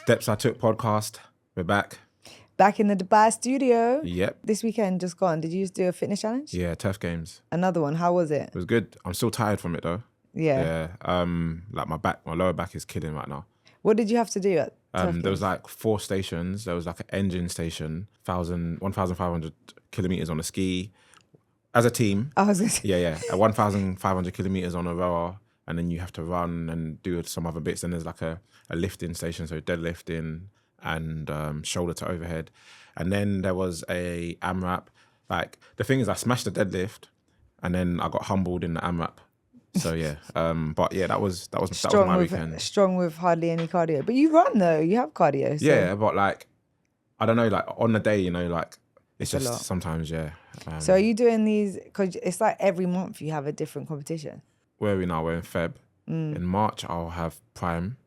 Steps I Took podcast. We're back. Back in the Dubai studio. Yep. This weekend just gone. Did you just do a fitness challenge? Yeah, Turf Games. Another one. How was it? It was good. I'm still tired from it though. Yeah. Yeah. Like my lower back is killing right now. What did you have to do at Turf There was Games? like 4 stations. There was like an engine station, 1,500 kilometers on a ski as a team. I was going to say. Yeah. 1,500 kilometers on a rower. And then you have to run and do some other bits. And there's like a lifting station, so deadlifting and shoulder to overhead. And then there was a AMRAP. Like the thing is, I smashed the deadlift, and then I got humbled in the AMRAP. So yeah, but yeah, that was my weekend. Strong with hardly any cardio, but you run though. You have cardio. So. Yeah, but like I don't know, like on the day, you know, like it's a just lot. sometimes, yeah. So are you doing these? Because it's like every month you have a different competition. Where are we now? We're in Feb. In March, I'll have Prime.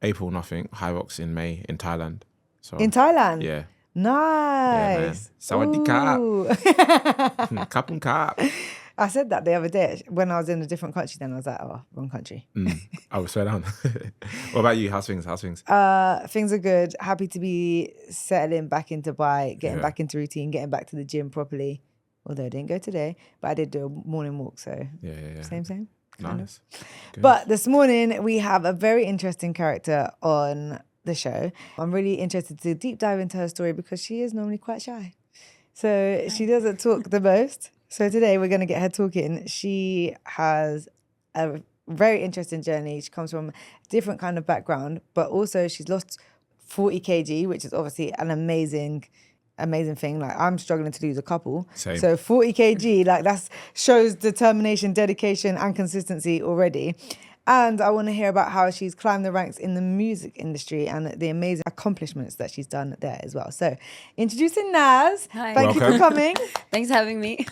April, nothing. High Rocks in May in Thailand. So In Thailand? yeah. Nice. Sawadee ka. Ooh. Kapun kap. I said that the other day when I was in a different country. Then I was like, oh, wrong country. Oh, swear down. What about you? How's things? Things are good. Happy to be settling back in Dubai, getting back into routine, getting back to the gym properly. Although I didn't go today, but I did do a morning walk. So Yeah. same. Kind Nice. Good. But this morning we have a very interesting character on the show. I'm really interested to deep dive into her story because she is normally quite shy. So she doesn't talk the most. So today we're going to get her talking. She has a very interesting journey. She comes from a different kind of background, but also she's lost 40 kg, which is obviously an amazing thing. Like I'm struggling to lose a couple. Same. So 40 kg, like that shows determination, dedication and consistency already. And I want to hear about how she's climbed the ranks in the music industry and the amazing accomplishments that she's done there as well. So introducing Naz. Hi. Thank you for Welcome. coming. Thanks for having me.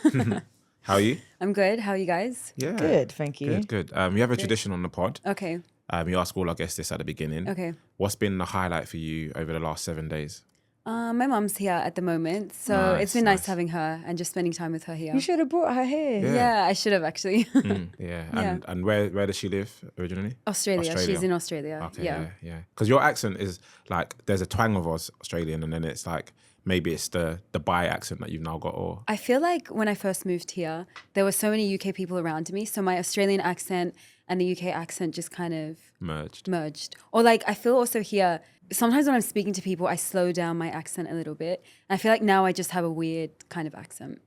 How are you? I'm good. How are you guys? Yeah. Good, thank you. Good. We have a tradition on the pod. Okay. You ask all our guests this at the beginning. Okay. What's been the highlight for you over the last 7 days? My mum's here at the moment, so Nice, it's been nice nice. having her and just spending time with her here. You should have brought her here. Yeah, I should have actually. Yeah. And where does she live originally? Australia. She's in Australia. Okay, Yeah. yeah. Because your accent is like, there's a twang of Australian, and then it's like, maybe it's the Dubai accent that you've now got, or... I feel like when I first moved here, there were so many UK people around me, so my Australian accent and the UK accent just kind of merged. Or like, I feel also here, sometimes when I'm speaking to people, I slow down my accent a little bit. And I feel like now I just have a weird kind of accent.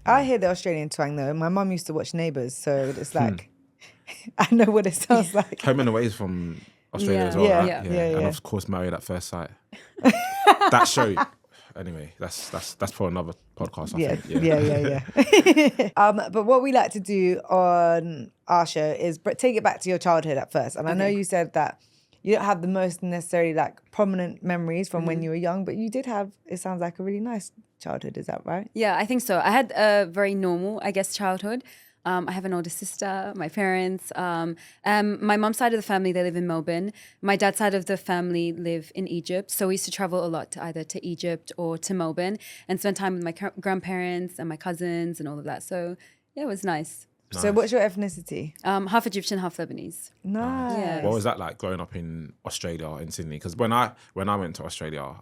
I hear the Australian twang though. My mum used to watch Neighbours, so it's like, I know what it sounds like. Home and Away is from Australia Yeah. as well, Yeah. right? Yeah. And of course, Married at First Sight. That show... Anyway, that's for another podcast, I think. Yeah. But what we like to do on our show is take it back to your childhood at first. And I know you said that you don't have the most necessarily like prominent memories from when you were young, but you did have, it sounds like a really nice childhood. Is that right? Yeah, I think so. I had a very normal, I guess, childhood. I have an older sister, my parents. My mom's side of the family, they live in Melbourne. My dad's side of the family live in Egypt. So we used to travel a lot to either to Egypt or to Melbourne and spend time with my grandparents and my cousins and all of that. So yeah, it was nice. So what's your ethnicity? Half Egyptian, half Lebanese. Nice. Yeah. What was that like growing up in Australia, in Sydney? Because when I went to Australia,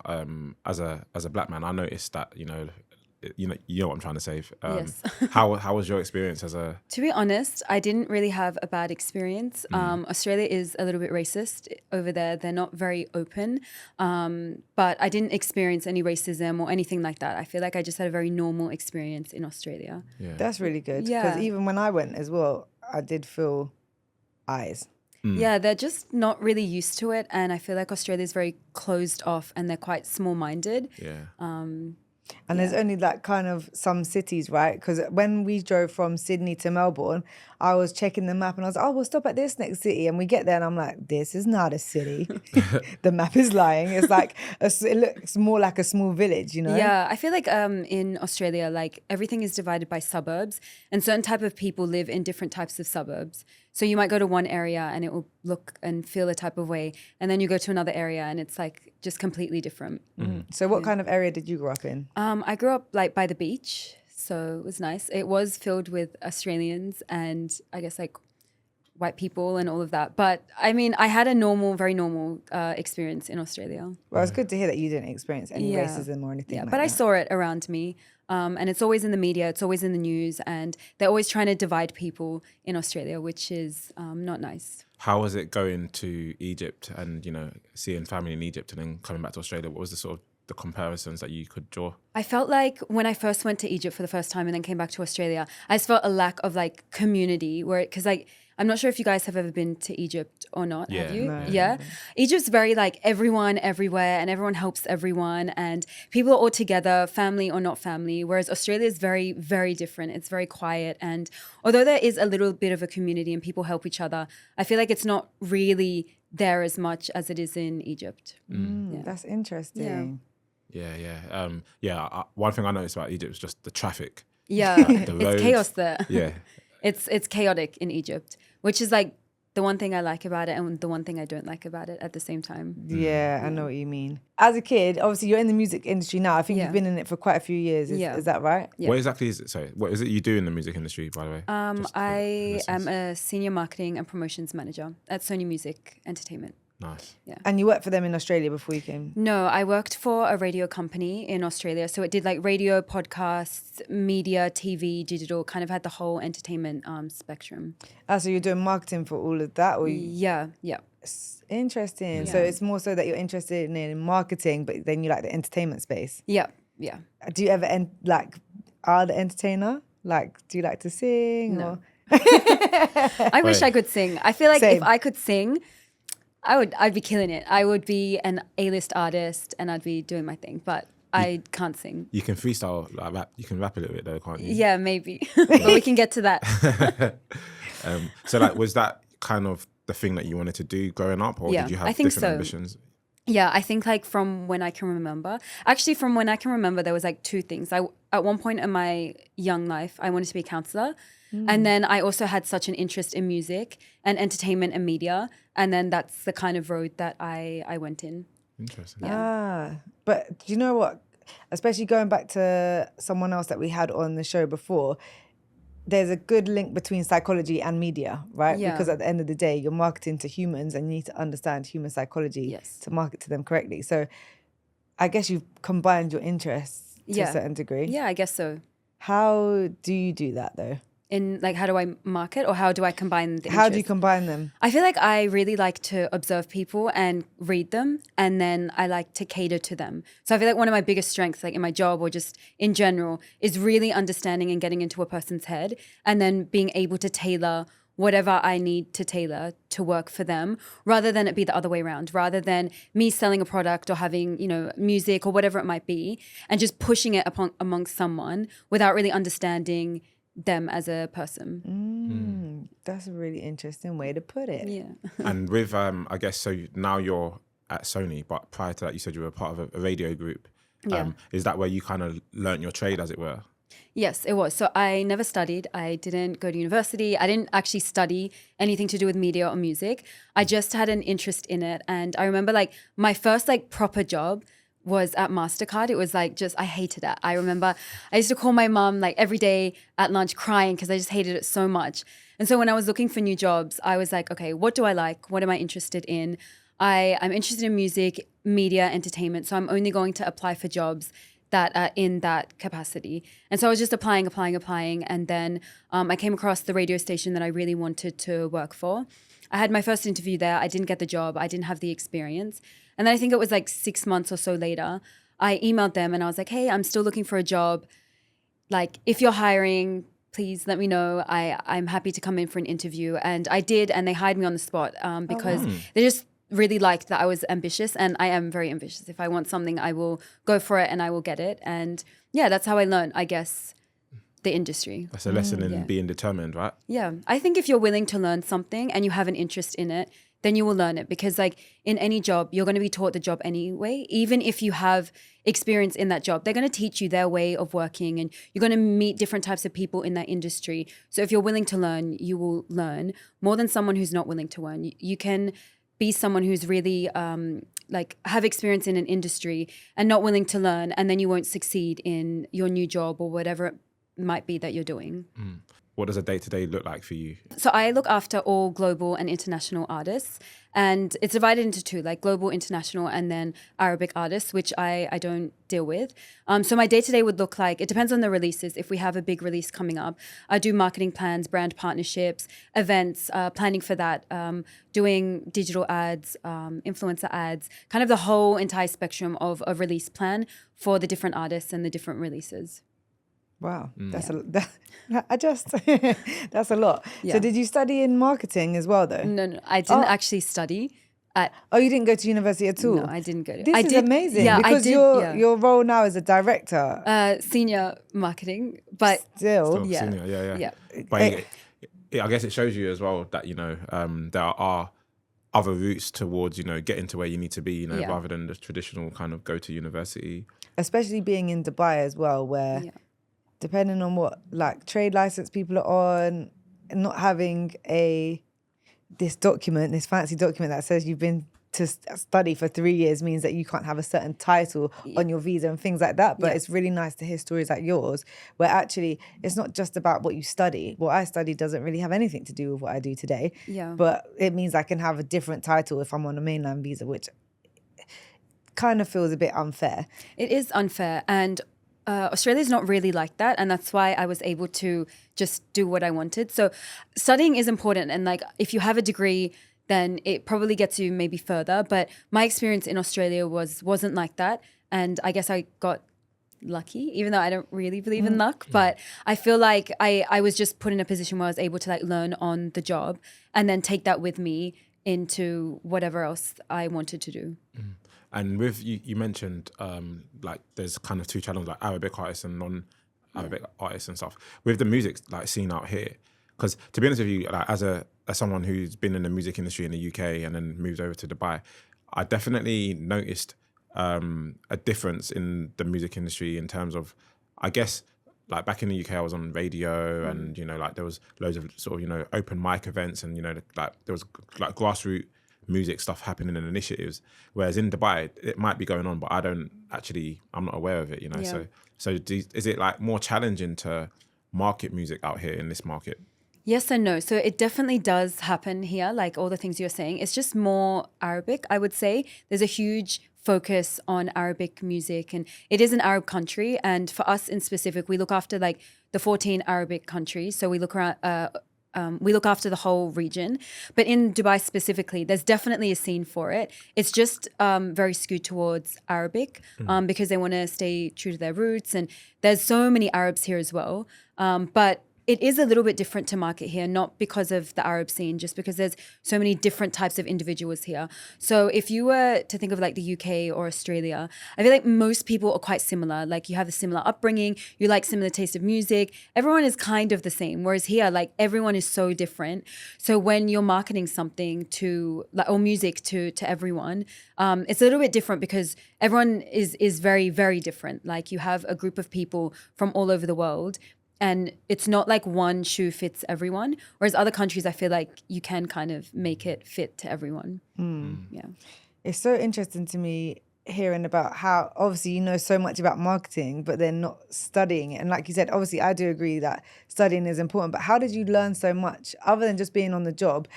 as a black man, I noticed that you know what I'm trying to say. Yes. How was your experience as a... To be honest, I didn't really have a bad experience. Australia is a little bit racist over there. They're not very open. But I didn't experience any racism or anything like that. I feel like I just had a very normal experience in Australia. Yeah. That's really good. Yeah. Because even when I went as well, I did feel eyes. Yeah, they're just not really used to it. And I feel like Australia is very closed off and they're quite small-minded. Yeah. And there's only like kind of some cities, right? Because when we drove from Sydney to Melbourne, I was checking the map and I was like, oh, we'll stop at this next city. And we get there and I'm like, this is not a city. The map is lying. It's like, it looks more like a small village, you know? Yeah, I feel like in Australia, like everything is divided by suburbs and certain type of people live in different types of suburbs. So you might go to one area and it will look and feel a type of way. And then you go to another area and it's like just completely different. So what kind of area did you grow up in? I grew up like by the beach. So it was nice. It was filled with Australians and I guess like white people and all of that. But I mean, I had a very normal experience in Australia. Well, it's good to hear that you didn't experience any Yeah. racism or anything like But that. I saw it around me. And it's always in the media, it's always in the news, and they're always trying to divide people in Australia, which is not nice. How was it going to Egypt and, seeing family in Egypt and then coming back to Australia? What was the sort of the comparisons that you could draw? I felt like when I first went to Egypt for the first time and then came back to Australia, I just felt a lack of like community because I'm not sure if you guys have ever been to Egypt or not. Yeah. Have you? No. Yeah. Egypt's very like everyone, everywhere, and everyone helps everyone, and people are all together, family or not family. Whereas Australia is very, very different. It's very quiet. And although there is a little bit of a community and people help each other, I feel like it's not really there as much as it is in Egypt. That's interesting. One thing I noticed about Egypt was just the traffic. Yeah. The It's roads. chaos there. Yeah. It's chaotic in Egypt, which is like the one thing I like about it and the one thing I don't like about it at the same time. Yeah, I know what you mean. As a kid, obviously you're in the music industry now. I think Yeah. you've been in it for quite a few years. Is that right? Yeah. What exactly is it? Sorry, what is it you do in the music industry, by the way? Just for I listeners. am a senior marketing and promotions manager at Sony Music Entertainment. Nice. And you worked for them in Australia before you came? No, I worked for a radio company in Australia. So it did like radio, podcasts, media, TV, digital, kind of had the whole entertainment spectrum. So you're doing marketing for all of that? Or Yeah. Interesting. Yeah. So it's more so that you're interested in marketing, but then you like the entertainment space. Yeah. Do you ever are the entertainer? Like, do you like to sing? No. Or? I wish I could sing. I feel like Same. if I could sing, I'd be killing it. I would be an A-list artist and I'd be doing my thing, but I can't sing. You can freestyle, like rap. You can rap a little bit though, can't you? Yeah, maybe. But we can get to that. So like, was that kind of the thing that you wanted to do growing up, or Yeah, did you have I think different so. ambitions? Yeah, I think like from when I can remember. Actually, from when I can remember, there was like two things. At one point in my young life, I wanted to be a counselor. And then I also had such an interest in music and entertainment and media. And then that's the kind of road that I went in. Interesting. But do you know what? Especially going back to someone else that we had on the show before, there's a good link between psychology and media, right? Yeah. Because at the end of the day, you're marketing to humans and you need to understand human psychology Yes. to market to them correctly. So I guess you've combined your interests to a certain degree. Yeah, I guess so. How do you do that though? In like, how do I market or how do I combine the How do you interests? combine them? I feel like I really like to observe people and read them, and then I like to cater to them. So I feel like one of my biggest strengths, like in my job or just in general, is really understanding and getting into a person's head and then being able to tailor whatever I need to tailor to work for them, rather than it be the other way around, rather than me selling a product or having, music or whatever it might be, and just pushing it amongst someone without really understanding them as a person. That's a really interesting way to put it. Yeah. And with, I guess, so now you're at Sony, but prior to that, you said you were part of a radio group. Yeah. Is that where you kind of learnt your trade, as it were? Yes, it was. So I never studied. I didn't go to university. I didn't actually study anything to do with media or music. I just had an interest in it. And I remember like my first like proper job was at MasterCard. It was like I hated it. I remember I used to call my mom like every day at lunch crying because I just hated it so much. And so when I was looking for new jobs, I was like, okay, what do I like? What am I interested in? I'm interested in music, media, entertainment. So I'm only going to apply for jobs that are in that capacity. And so I was just applying. And then I came across the radio station that I really wanted to work for. I had my first interview there. I didn't get the job. I didn't have the experience. And then I think it was like 6 months or so later, I emailed them and I was like, hey, I'm still looking for a job. Like, if you're hiring, please let me know. I'm happy to come in for an interview. And I did, and they hired me on the spot because they just really liked that I was ambitious, and I am very ambitious. If I want something, I will go for it and I will get it. And yeah, that's how I learned, I guess, the industry. That's a lesson in being determined, right? Yeah. I think if you're willing to learn something and you have an interest in it, then you will learn it, because like in any job, you're going to be taught the job anyway. Even if you have experience in that job, they're going to teach you their way of working, and you're going to meet different types of people in that industry. So if you're willing to learn, you will learn more than someone who's not willing to learn. You can be someone who's really like have experience in an industry and not willing to learn, and then you won't succeed in your new job or whatever it might be that you're doing. what does a day-to-day look like for you? So I look after all global and international artists, and it's divided into two, like global, international, and then Arabic artists, which I don't deal with. So my day-to-day would look like, it depends on the releases. If we have a big release coming up, I do marketing plans, brand partnerships, events, planning for that, doing digital ads, influencer ads, kind of the whole entire spectrum of a release plan for the different artists and the different releases. Wow, that's that's a lot. Yeah. So did you study in marketing as well, though? No, I didn't actually study at. Oh, you didn't go to university at all? No, I didn't go to. This I is did, amazing Yeah, because I did, your role now is a director. senior marketing, but Still. yeah. Senior, yeah. Yeah. But I guess it shows you as well that, you know, there are other routes towards, you know, getting to where you need to be, you know, Yeah. rather than the traditional kind of go to university. Especially being in Dubai as well, where depending on what like trade license people are on, not having this fancy document that says you've been to study for 3 years means that you can't have a certain title on your visa and things like that. But it's really nice to hear stories like yours where actually it's not just about what you study. What I study doesn't really have anything to do with what I do today. Yeah. But it means I can have a different title if I'm on a mainland visa, which kind of feels a bit unfair. It is unfair, and Australia's not really like that, and that's why I was able to just do what I wanted. So studying is important, and like if you have a degree, then it probably gets you maybe further. But my experience in Australia wasn't like that, and I guess I got lucky, even though I don't really believe in luck. But I feel like I was just put in a position where I was able to like learn on the job and then take that with me into whatever else I wanted to do. And with you mentioned like there's kind of two channels, like Arabic artists and non-Arabic artists and stuff. With the music like scene out here, because to be honest with you, like as someone who's been in the music industry in the UK and then moved over to Dubai, I definitely noticed a difference in the music industry in terms of, I guess, like back in the UK, I was on radio and, you know, like there was loads of sort of, you know, open mic events and, you know, like there was like grassroots music stuff happening and initiatives. Whereas in Dubai, it might be going on, but I'm not aware of it, you know. Yeah. So is it like more challenging to market music out here in this market? Yes and no. So it definitely does happen here, like all the things you're saying. It's just more Arabic, I would say. There's a huge focus on Arabic music, and it is an Arab country. And for us in specific, we look after like the 14 Arabic countries. So we look around. We look after the whole region. But in Dubai specifically, there's definitely a scene for it. It's just very skewed towards Arabic because they want to stay true to their roots. And there's so many Arabs here as well. But it is a little bit different to market here, not because of the Arab scene, just because there's so many different types of individuals here. So if you were to think of like the UK or Australia, I feel like most people are quite similar. Like you have a similar upbringing, you like similar taste of music. Everyone is kind of the same. Whereas here, like everyone is so different. So when you're marketing something to like or music to everyone, it's a little bit different because everyone is very, very different. Like you have a group of people from all over the world. And it's not like one shoe fits everyone. Whereas other countries, I feel like you can kind of make it fit to everyone. Yeah. It's so interesting to me hearing about how obviously you know so much about marketing, but then not studying it. And like you said, obviously I do agree that studying is important, but how did you learn so much other than just being on the job?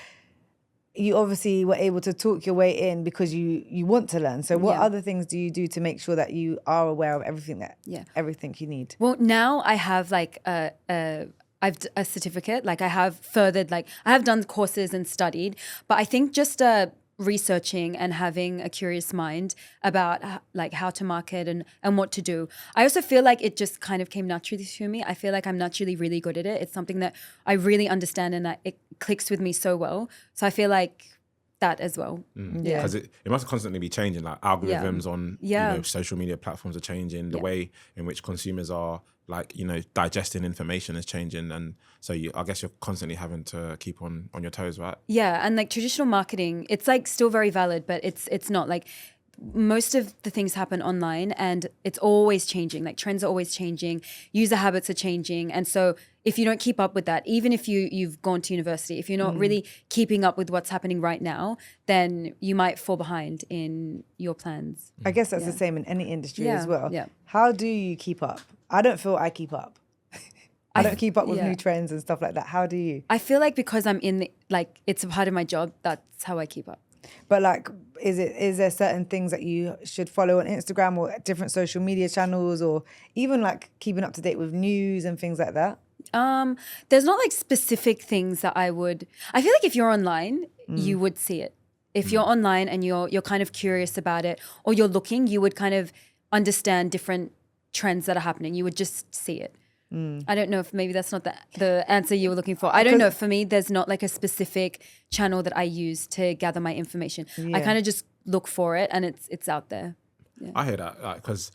You obviously were able to talk your way in because you want to learn. So what other things do you do to make sure that you are aware of everything you need? Well, now I have like a certificate. Like I have furthered, like I have done courses and studied. But I think just researching and having a curious mind about like how to market and what to do. I also feel like it just kind of came naturally to me. I feel like I'm naturally really good at it. It's something that I really understand and it clicks with me so well. So I feel like that as well. Yeah. Because it must constantly be changing, like algorithms on you know, social media platforms are changing, the way in which consumers are like, you know, digesting information is changing. And so I guess you're constantly having to keep on your toes, right? Yeah. And like traditional marketing, it's like still very valid, but it's not like most of the things happen online and it's always changing. Like trends are always changing, user habits are changing. And so if you don't keep up with that, even if you've gone to university, if you're not really keeping up with what's happening right now, then you might fall behind in your plans. I guess that's the same in any industry as well. Yeah. How do you keep up? I don't feel I keep up. I don't keep up with yeah. new trends and stuff like that. How do you? I feel like because I'm in the, like, it's a part of my job, that's how I keep up. But like, is there certain things that you should follow on Instagram or different social media channels, or even like keeping up to date with news and things like that? There's not like specific things that I feel like if you're online, you would see it. If you're online and you're kind of curious about it, or you're looking, you would kind of understand different trends that are happening. You would just see it. I don't know if maybe that's not the answer you were looking for. I don't know. For me, there's not like a specific channel that I use to gather my information. I kind of just look for it and it's out there. Yeah. I hear that, like, because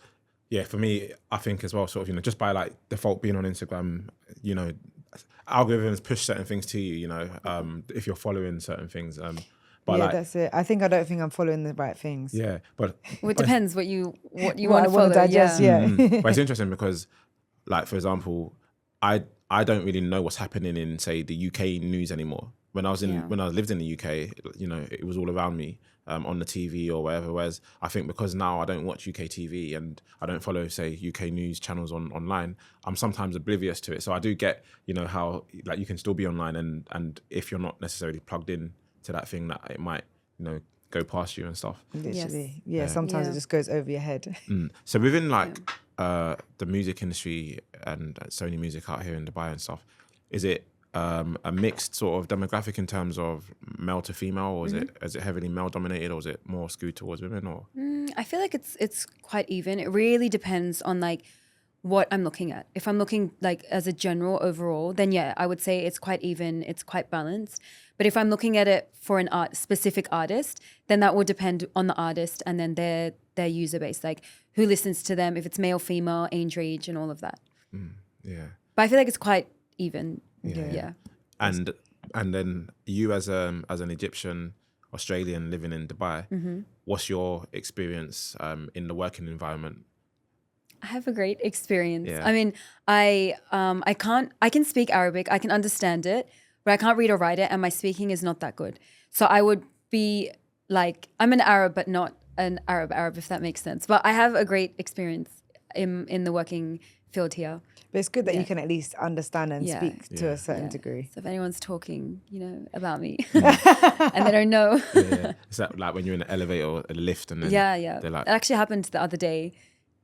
for me, I think as well, sort of, just by like default being on Instagram, algorithms push certain things to you, if you're following certain things. But yeah, like, that's it. I don't think I'm following the right things. Yeah, but well, it depends what you want to I follow. want to digest. Yeah. But it's interesting because, like, for example, I don't really know what's happening in, say, the UK news anymore. When I lived in the UK, it was all around me on the TV or wherever. Whereas I think because now I don't watch UK TV and I don't follow, say, UK news channels online, I'm sometimes oblivious to it. So I do get, how like you can still be online and if you're not necessarily plugged in to that thing, that it might, go past you and stuff. Literally. Yeah, sometimes it just goes over your head. So within like the music industry and Sony Music out here in Dubai and stuff, is it a mixed sort of demographic in terms of male to female, or is it heavily male dominated, or is it more skewed towards women? Or I feel like it's quite even. It really depends on like what I'm looking at. If I'm looking like as a general overall, then yeah, I would say it's quite even, it's quite balanced. But if I'm looking at it for an specific artist, then that will depend on the artist and then their user base, like who listens to them, if it's male, female, age range, and all of that. Yeah. But I feel like it's quite even. Yeah. And then you as an Egyptian Australian living in Dubai, what's your experience in the working environment? I have a great experience. Yeah. I mean, I can speak Arabic, I can understand it, but I can't read or write it, and my speaking is not that good. So I would be like, I'm an Arab, but not an Arab, if that makes sense. But I have a great experience in the working field here. But it's good that you can at least understand and speak to a certain degree. So if anyone's talking, about me and they don't know. Is that like when you're in an elevator or a lift and then they're like... It actually happened the other day.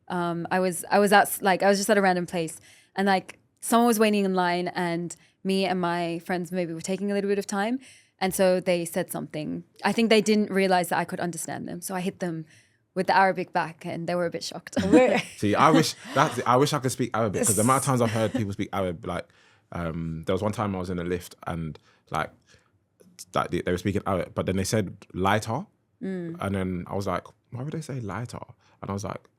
I was just at a random place and like someone was waiting in line and me and my friends maybe were taking a little bit of time. And so they said something. I think they didn't realize that I could understand them. So I hit them with the Arabic back and they were a bit shocked. See, I wish I could speak Arabic, because the amount of times I've heard people speak Arab, like there was one time I was in a lift and like they were speaking Arab, but then they said lighter. And then I was like, why would they say lighter? And I was like,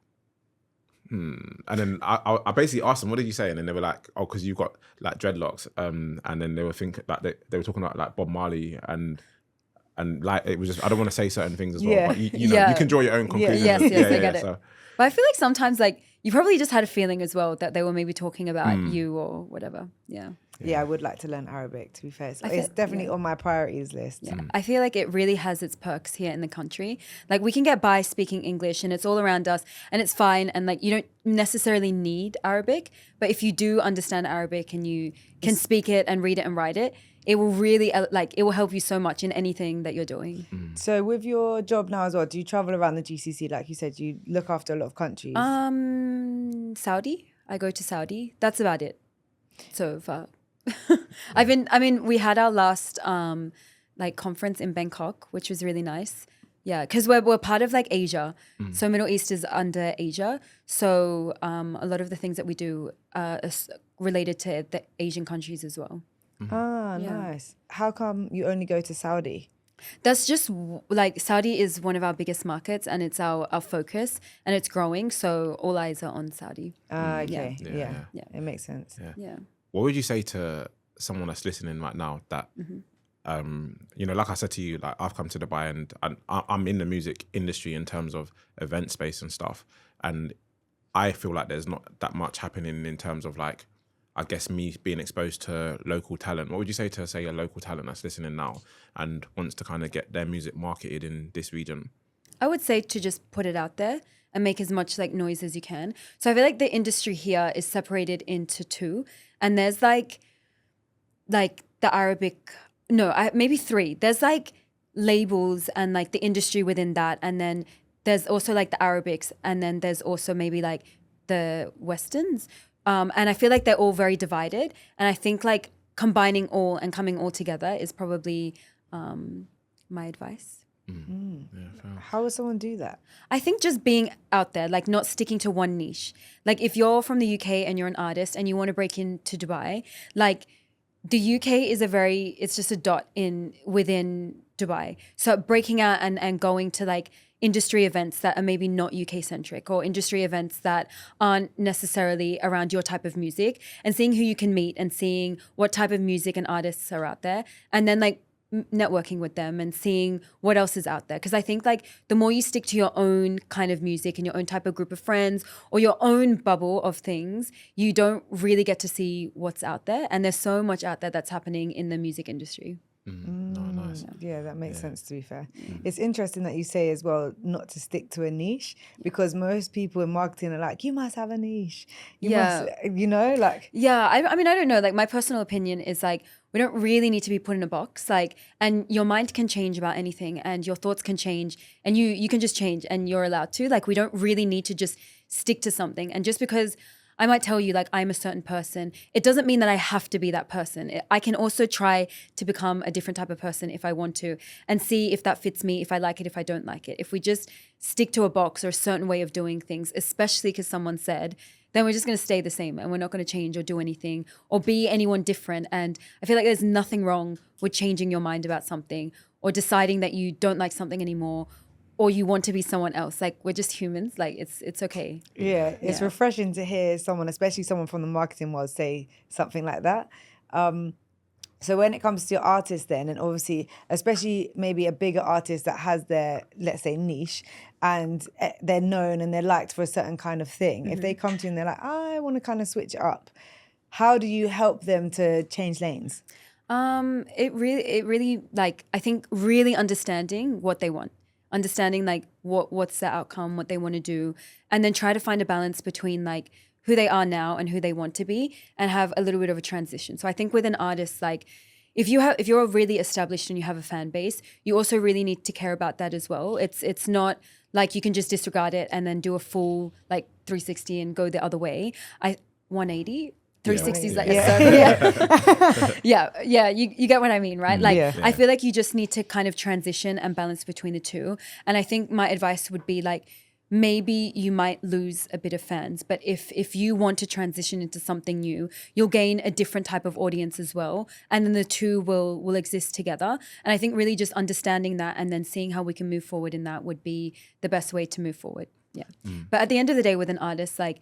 And then I basically asked them, what did you say? And then they were like, oh, because you've got like dreadlocks. And then they were thinking like they were talking about like Bob Marley and like it was just, I don't want to say certain things as well, but you know, you can draw your own conclusions. Yes, I get it. So. But I feel like sometimes like you probably just had a feeling as well that they were maybe talking about you or whatever. Yeah, I would like to learn Arabic, to be fair. So it's definitely on my priorities list. Yeah. I feel like it really has its perks here in the country. Like we can get by speaking English and it's all around us and it's fine. And like you don't necessarily need Arabic, but if you do understand Arabic and you can speak it and read it and write it, it will really it will help you so much in anything that you're doing. So with your job now as well, do you travel around the GCC? Like you said, you look after a lot of countries. Saudi. I go to Saudi. That's about it so far. We had our last conference in Bangkok, which was really nice. Yeah, because we're part of like Asia. So Middle East is under Asia. So a lot of the things that we do are related to the Asian countries as well. Nice. How come you only go to Saudi? That's just like Saudi is one of our biggest markets and it's our focus and it's growing. So all eyes are on Saudi. Okay. Yeah. It makes sense. Yeah. What would you say to someone that's listening right now that, like I said to you, like I've come to Dubai and I'm in the music industry in terms of event space and stuff. And I feel like there's not that much happening in terms of like, I guess me being exposed to local talent. What would you say to, say, a local talent that's listening now and wants to kind of get their music marketed in this region? I would say to just put it out there and make as much like noise as you can. So I feel like the industry here is separated into two, and there's like the Arabic, maybe three. There's like labels and like the industry within that, and then there's also like the Arabics, and then there's also maybe like the Westerns. And I feel like they're all very divided. And I think like combining all and coming all together is probably my advice. How would someone do that? I think just being out there, like not sticking to one niche. Like if you're from the UK and you're an artist and you want to break into Dubai, like the UK is it's just a dot within Dubai. So breaking out and going to like industry events that are maybe not UK centric, or industry events that aren't necessarily around your type of music, and seeing who you can meet and seeing what type of music and artists are out there, and then like networking with them and seeing what else is out there. Because I think like the more you stick to your own kind of music and your own type of group of friends or your own bubble of things, you don't really get to see what's out there. And there's so much out there that's happening in the music industry. Nice. Yeah, that makes sense, to be fair. It's interesting that you say as well not to stick to a niche, because most people in marketing are like, you must have a niche. You must, like... Yeah, I mean, I don't know. Like my personal opinion is like, we don't really need to be put in a box. Like, and your mind can change about anything, and your thoughts can change, and you can just change, and you're allowed to. Like, we don't really need to just stick to something. And just because I might tell you like I'm a certain person, it doesn't mean that I have to be that person. I can also try to become a different type of person if I want to, and see if that fits me, if I like it, if I don't like it. If we just stick to a box or a certain way of doing things, especially because someone said, then we're just going to stay the same, and we're not going to change or do anything or be anyone different. And I feel like there's nothing wrong with changing your mind about something, or deciding that you don't like something anymore, or you want to be someone else. Like, we're just humans. Like, it's okay. Yeah, it's refreshing to hear someone, especially someone from the marketing world, say something like that. So when it comes to your artist then, and obviously, especially maybe a bigger artist that has their, let's say, niche, and they're known and they're liked for a certain kind of thing, if they come to you and they're like, I want to kind of switch it up, how do you help them to change lanes? It really like, I think really understanding what they want. Understanding like what's the outcome, what they want to do, and then try to find a balance between like who they are now and who they want to be, and have a little bit of a transition. So I think with an artist, like if you're really established and you have a fan base, you also really need to care about that as well. It's not like you can just disregard it and then do a full like 360 and go the other way. 180. 360 is like you get what I mean, right? Like I feel like you just need to kind of transition and balance between the two. And I think my advice would be like, maybe you might lose a bit of fans, but if you want to transition into something new, you'll gain a different type of audience as well, and then the two will exist together. And I think really just understanding that and then seeing how we can move forward in that would be the best way to move forward. But at the end of the day, with an artist, like,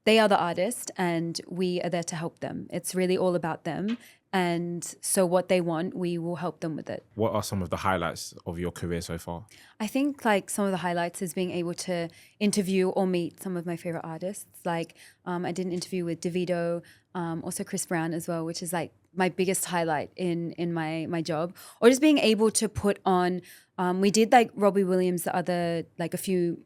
they are the artist and we are there to help them. It's really all about them. And so what they want, we will help them with it. What are some of the highlights of your career so far? I think like some of the highlights is being able to interview or meet some of my favorite artists. Like I did an interview with Davido, also Chris Brown as well, which is like my biggest highlight in my job. Or just being able to put on, we did like Robbie Williams a few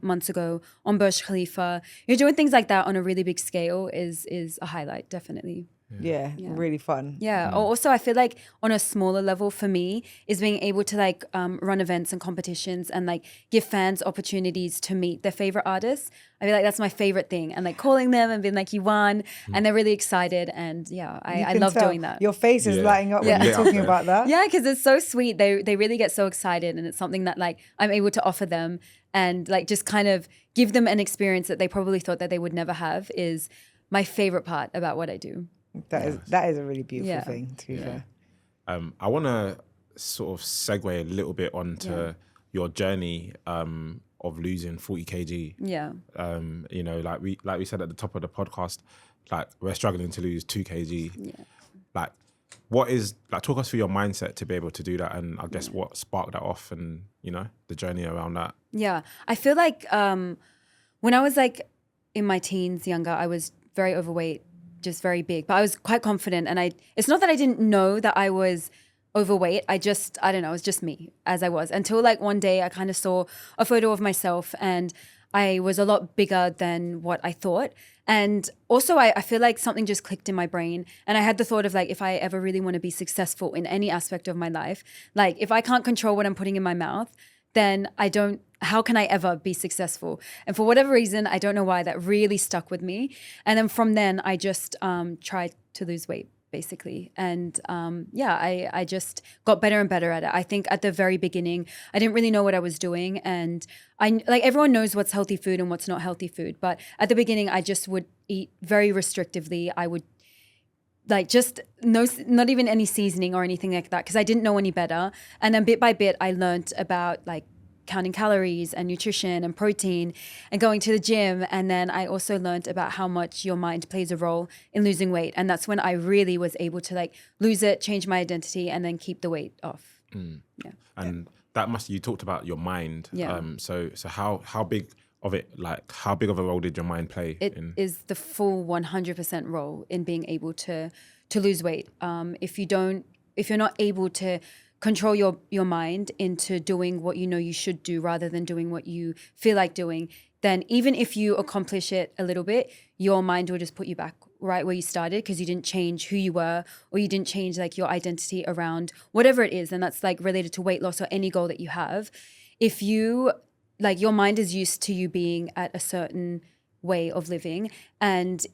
months ago on Burj Khalifa. You're doing things like that on a really big scale is a highlight, definitely. Yeah, really fun. Yeah. Also, I feel like on a smaller level for me is being able to like run events and competitions and like give fans opportunities to meet their favorite artists. I feel like that's my favorite thing, and like calling them and being like, you won, and they're really excited. And yeah, I love doing that. Your face is lighting up when you're talking about that. Yeah, because it's so sweet. They really get so excited, and it's something that like I'm able to offer them and like just kind of give them an experience that they probably thought that they would never have is my favorite part about what I do. That is a really beautiful thing, to be fair. I want to sort of segue a little bit onto your journey of losing 40 kg. Yeah. Like we said at the top of the podcast, like we're struggling to lose 2 kg. Yeah. Like, what is like? Talk us through your mindset to be able to do that, and I guess what sparked that off, and the journey around that. Yeah, I feel like when I was like in my teens, younger, I was very overweight. Just very big, but I was quite confident, and it's not that I didn't know that I was overweight. I don't know, it was just me as I was, until like one day I kind of saw a photo of myself, and I was a lot bigger than what I thought. And also I feel like something just clicked in my brain. And I had the thought of like, if I ever really want to be successful in any aspect of my life, like if I can't control what I'm putting in my mouth, then how can I ever be successful? And for whatever reason, I don't know why, that really stuck with me. And then from then I just tried to lose weight, basically. And I just got better and better at it. I think at the very beginning, I didn't really know what I was doing. And everyone knows what's healthy food and what's not healthy food. But at the beginning, I just would eat very restrictively. I would just not even any seasoning or anything like that, because I didn't know any better. And then bit by bit, I learned about like counting calories and nutrition and protein and going to the gym. And then I also learned about how much your mind plays a role in losing weight. And that's when I really was able to like lose it, change my identity, and then keep the weight off. Yeah. And you talked about your mind. Yeah. So how big of it, like how big of a role did your mind play? It is the full 100% role in being able to lose weight. If you're not able to control your mind into doing what you know you should do rather than doing what you feel like doing, then even if you accomplish it a little bit, your mind will just put you back right where you started, because you didn't change who you were, or you didn't change like your identity around whatever it is. And that's like related to weight loss or any goal that you have. If you like, your mind is used to you being at a certain way of living, and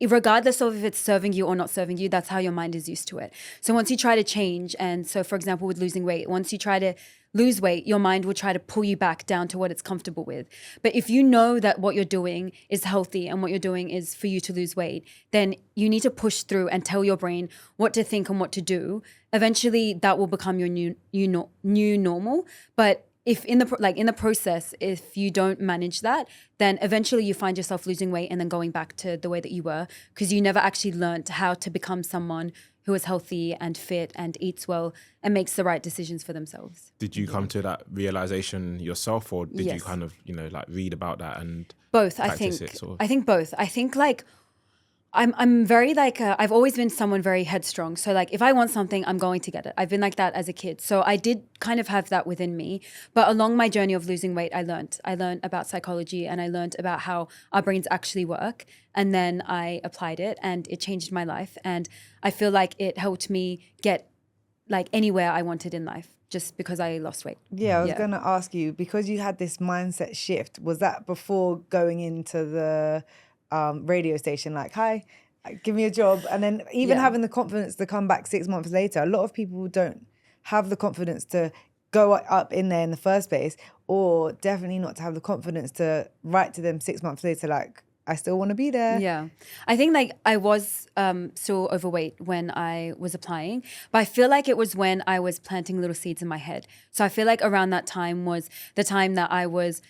regardless of if it's serving you or not serving you, that's how your mind is used to it. So once you try to change, and so for example with losing weight, once you try to lose weight, your mind will try to pull you back down to what it's comfortable with. But if you know that what you're doing is healthy and what you're doing is for you to lose weight, then you need to push through and tell your brain what to think and what to do. Eventually that will become your new normal. But if in the process, if you don't manage that, then eventually you find yourself losing weight and then going back to the way that you were, because you never actually learned how to become someone who is healthy and fit and eats well and makes the right decisions for themselves. Did you come to that realization yourself, or did Yes. you kind of, like read about that and Both, I practice think. it sort of? I think both. I think like I'm very like I've always been someone very headstrong. So like if I want something, I'm going to get it. I've been like that as a kid. So I did kind of have that within me. But along my journey of losing weight, I learned about psychology, and I learned about how our brains actually work. And then I applied it, and it changed my life. And I feel like it helped me get like anywhere I wanted in life, just because I lost weight. Yeah, I was going to ask you, because you had this mindset shift, was that before going into the radio station, like, hi, give me a job? And then even having the confidence to come back 6 months later, a lot of people don't have the confidence to go up in there in the first place, or definitely not to have the confidence to write to them 6 months later, like, I still want to be there. Yeah. I think like I was still overweight when I was applying, but I feel like it was when I was planting little seeds in my head. So I feel like around that time was the time that I was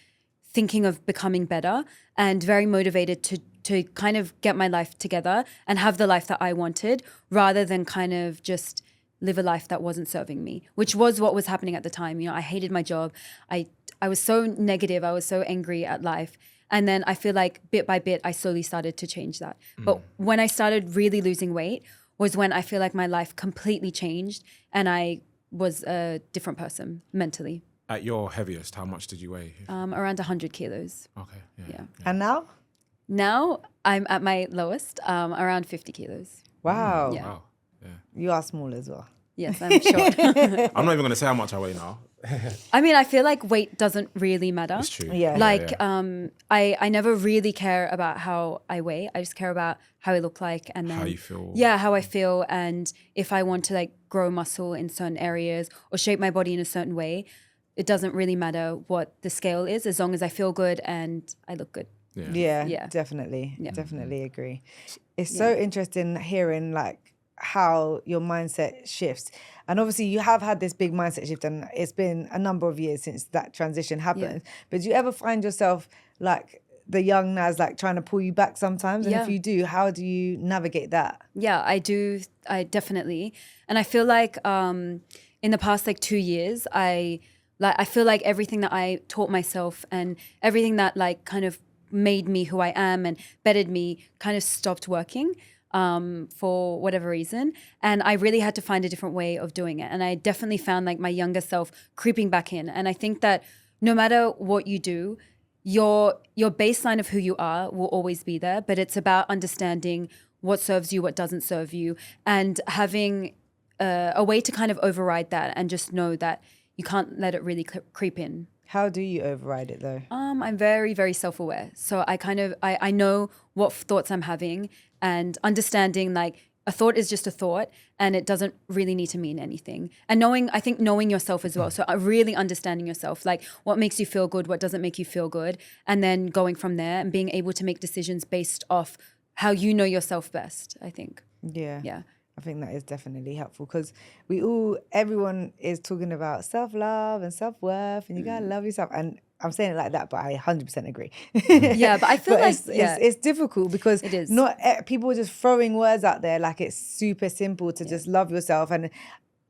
thinking of becoming better and very motivated to kind of get my life together and have the life that I wanted, rather than kind of just live a life that wasn't serving me, which was what was happening at the time. I hated my job. I was so negative. I was so angry at life. And then I feel like bit by bit, I slowly started to change that. But when I started really losing weight was when I feel like my life completely changed, and I was a different person mentally. At your heaviest, how much did you weigh? Around 100 kilos. Okay. Yeah. And now? Now I'm at my lowest, around 50 kilos. Wow. Yeah. Wow. Yeah. You are small as well. Yes, I'm short. I'm not even going to say how much I weigh now. I mean, I feel like weight doesn't really matter. It's true. Yeah. Like, I never really care about how I weigh. I just care about how I look like, and then How you feel. Yeah, how I feel, and if I want to like grow muscle in certain areas or shape my body in a certain way, it doesn't really matter what the scale is, as long as I feel good and I look good. Yeah. Definitely. Definitely agree. It's so interesting hearing like how your mindset shifts. And obviously you have had this big mindset shift, and it's been a number of years since that transition happened. But do you ever find yourself like the young Naz, like trying to pull you back sometimes? And if you do, how do you navigate that? Yeah, I do. I definitely. And I feel like in the past like 2 years, I feel like everything that I taught myself and everything that like kind of made me who I am and bettered me kind of stopped working for whatever reason. And I really had to find a different way of doing it. And I definitely found like my younger self creeping back in. And I think that no matter what you do, your baseline of who you are will always be there, but it's about understanding what serves you, what doesn't serve you, and having a way to kind of override that and just know that you can't let it really creep in. How do you override it though? I'm very, very self-aware. So I know what thoughts I'm having, and understanding like a thought is just a thought and it doesn't really need to mean anything. And I think knowing yourself as well. So really understanding yourself, like what makes you feel good, what doesn't make you feel good, and then going from there and being able to make decisions based off how you know yourself best, I think. Yeah. Yeah. I think that is definitely helpful because everyone is talking about self-love and self-worth and you gotta love yourself. And I'm saying it like that, but I 100% agree. Yeah, but I feel like it's difficult because it is. not people are just throwing words out there like it's super simple to just love yourself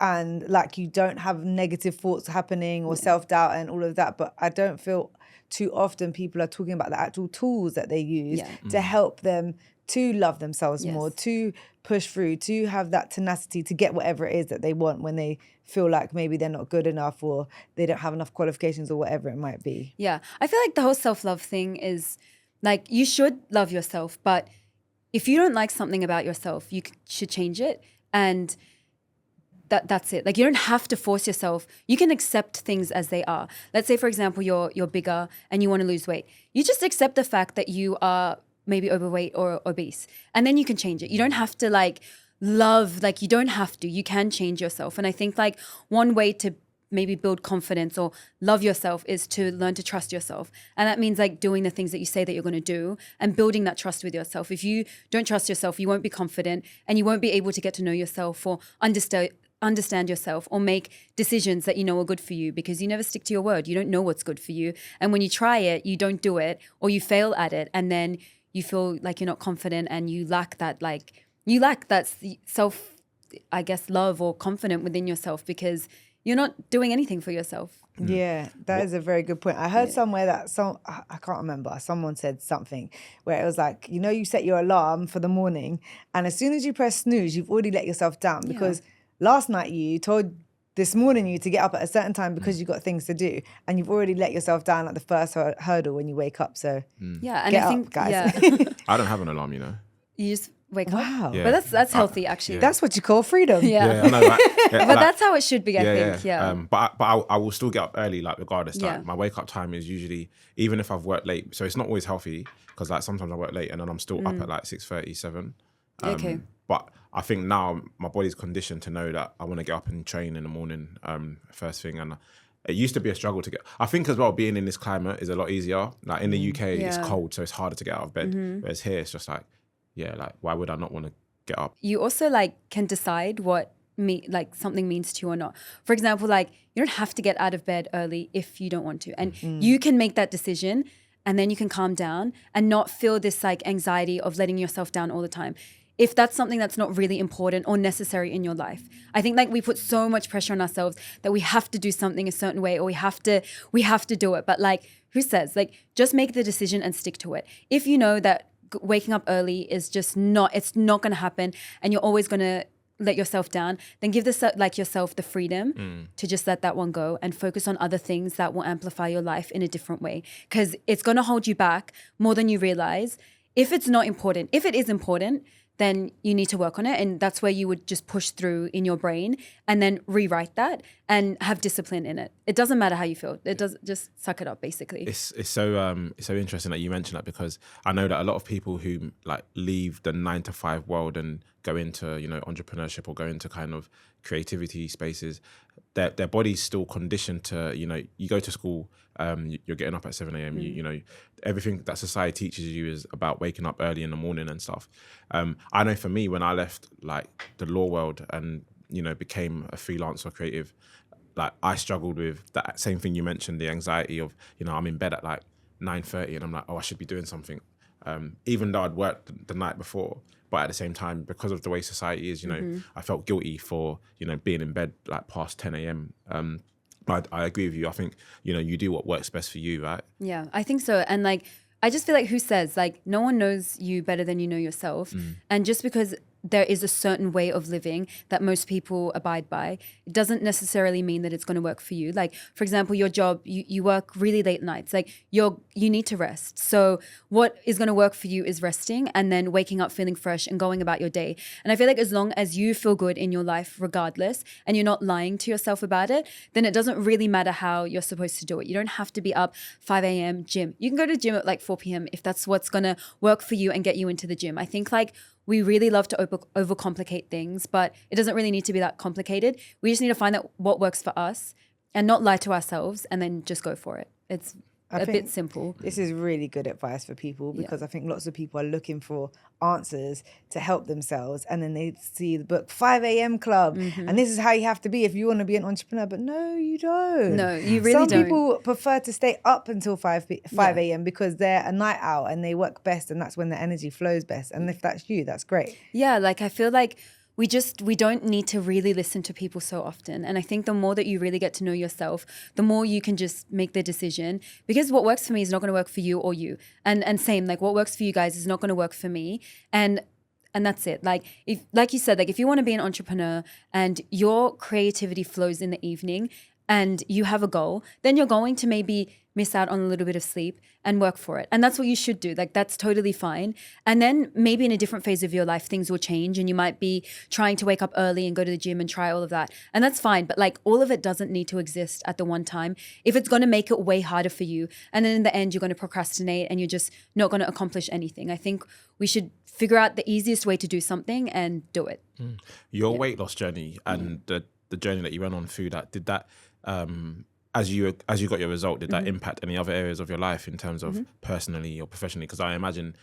and like you don't have negative thoughts happening or self-doubt and all of that. But I don't feel too often people are talking about the actual tools that they use to help them to love themselves more, to push through, to have that tenacity to get whatever it is that they want when they feel like maybe they're not good enough or they don't have enough qualifications or whatever it might be. Yeah. I feel like the whole self-love thing is like you should love yourself, but if you don't like something about yourself, you should change it. And that's it. Like you don't have to force yourself. You can accept things as they are. Let's say, for example, you're bigger and you want to lose weight. You just accept the fact that you are maybe overweight or obese, and then you can change it. You don't have to like love, like you don't have to. You can change yourself. And I think like one way to maybe build confidence or love yourself is to learn to trust yourself. And that means like doing the things that you say that you're going to do and building that trust with yourself. If you don't trust yourself, you won't be confident and you won't be able to get to know yourself or understand yourself or make decisions that you know are good for you, because you never stick to your word. You don't know what's good for you. And when you try it, you don't do it or you fail at it. And then you feel like you're not confident and you lack that self, I guess, love or confident within yourself because you're not doing anything for yourself. Yeah, that is a very good point. I heard somewhere that I can't remember, someone said something where it was like, you set your alarm for the morning and as soon as you press snooze, you've already let yourself down because last night you told this morning you to get up at a certain time because you've got things to do and you've already let yourself down at the first hurdle when you wake up. So yeah, and get I think up, guys. Yeah. I don't have an alarm, You just wake Wow. up. Yeah. But that's healthy actually. That's what you call freedom. Yeah. I know, right? But that's how it should be, I think. Yeah. But I will still get up early, like regardless. Yeah. Like my wake up time is usually, even if I've worked late, so it's not always healthy because like sometimes I work late and then I'm still up at like 6:30, 7. Okay. But I think now my body's conditioned to know that I want to get up and train in the morning, first thing. And it used to be a struggle to get. I think as well, being in this climate is a lot easier. Like in the UK, it's cold, so it's harder to get out of bed. Whereas here, it's just like, like why would I not want to get up? You also like can decide what something means to you or not. For example, like you don't have to get out of bed early if you don't want to, and you can make that decision, and then you can calm down and not feel this like anxiety of letting yourself down all the time. If that's something that's not really important or necessary in your life. I think like we put so much pressure on ourselves that we have to do something a certain way or we have to do it. But like, who says? Like, just make the decision and stick to it. If you know that waking up early is just it's not going to happen and you're always going to let yourself down, then give yourself the freedom to just let that one go and focus on other things that will amplify your life in a different way. Because it's going to hold you back more than you realize. If it's not important, if it is important, then you need to work on it. And that's where you would just push through in your brain and then rewrite that and have discipline in it. It doesn't matter how you feel. It does, just suck it up basically. It's so interesting that you mentioned that because I know that a lot of people who like leave the 9-to-5 world and go into, entrepreneurship or go into kind of creativity spaces, their body's still conditioned to, you go to school, you're getting up at 7 a.m. You everything that society teaches you is about waking up early in the morning and stuff. I know for me, when I left like the law world and became a freelancer creative, like I struggled with that same thing you mentioned, the anxiety of I'm in bed at like 9:30 and I'm like, I should be doing something, even though I'd worked the night before. But at the same time, because of the way society is, I felt guilty for, being in bed like past 10 a.m. I agree with you. I think, you do what works best for you, right? Yeah, I think so. And like, I just feel like who says, like, no one knows you better than you know yourself. And just because there is a certain way of living that most people abide by, it doesn't necessarily mean that it's going to work for you. Like, for example, your job, you work really late nights. Like, you need to rest. So what is going to work for you is resting and then waking up feeling fresh and going about your day. And I feel like as long as you feel good in your life regardless, and you're not lying to yourself about it, then it doesn't really matter how you're supposed to do it. You don't have to be up 5 a.m. gym. You can go to gym at like 4 p.m. if that's what's going to work for you and get you into the gym. I think like we really love to overcomplicate things, but it doesn't really need to be that complicated. We just need to find out what works for us and not lie to ourselves and then just go for it. It's a bit simple. This is really good advice for people because I think lots of people are looking for answers to help themselves, and then they see the book 5 a.m. Club and this is how you have to be if you want to be an entrepreneur. But no, you don't. No, you really don't. Some people prefer to stay up until 5 a.m. because they're a night owl and they work best, and that's when the energy flows best. And if that's you, that's great. Yeah, like I feel like we don't need to really listen to people so often. And I think the more that you really get to know yourself, the more you can just make the decision, because what works for me is not going to work for you or you. And same, like what works for you guys is not going to work for me. And that's it. Like you said, like if you want to be an entrepreneur and your creativity flows in the evening and you have a goal, then you're going to maybe miss out on a little bit of sleep and work for it. And that's what you should do. Like that's totally fine. And then maybe in a different phase of your life, things will change and you might be trying to wake up early and go to the gym and try all of that. And that's fine. But like all of it doesn't need to exist at the one time if it's going to make it way harder for you. And then in the end, you're going to procrastinate and you're just not going to accomplish anything. I think we should figure out the easiest way to do something and do it. Your weight loss journey and the journey that you went on through that, did that as you got your result, did that impact any other areas of your life in terms of personally or professionally? Because I imagine,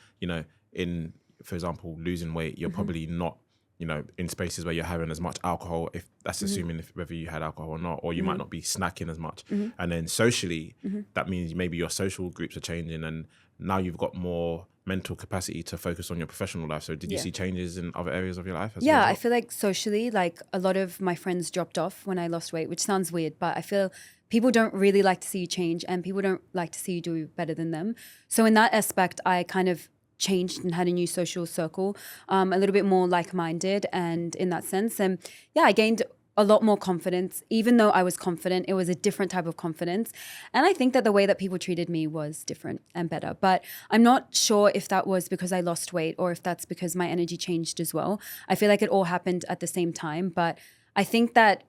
in, for example, losing weight, you're probably not, in spaces where you're having as much alcohol, if that's assuming whether you had alcohol or not, or you might not be snacking as much. And then socially, that means maybe your social groups are changing and now you've got more mental capacity to focus on your professional life. So did you see changes in other areas of your life? Yeah, I feel like socially, like a lot of my friends dropped off when I lost weight, which sounds weird, but I feel people don't really like to see you change and people don't like to see you do better than them. So in that aspect, I kind of changed and had a new social circle, a little bit more like-minded and in that sense. And yeah, I gained a lot more confidence. Even though I was confident, it was a different type of confidence. And I think that the way that people treated me was different and better. But I'm not sure if that was because I lost weight or if that's because my energy changed as well. I feel like it all happened at the same time. But I think that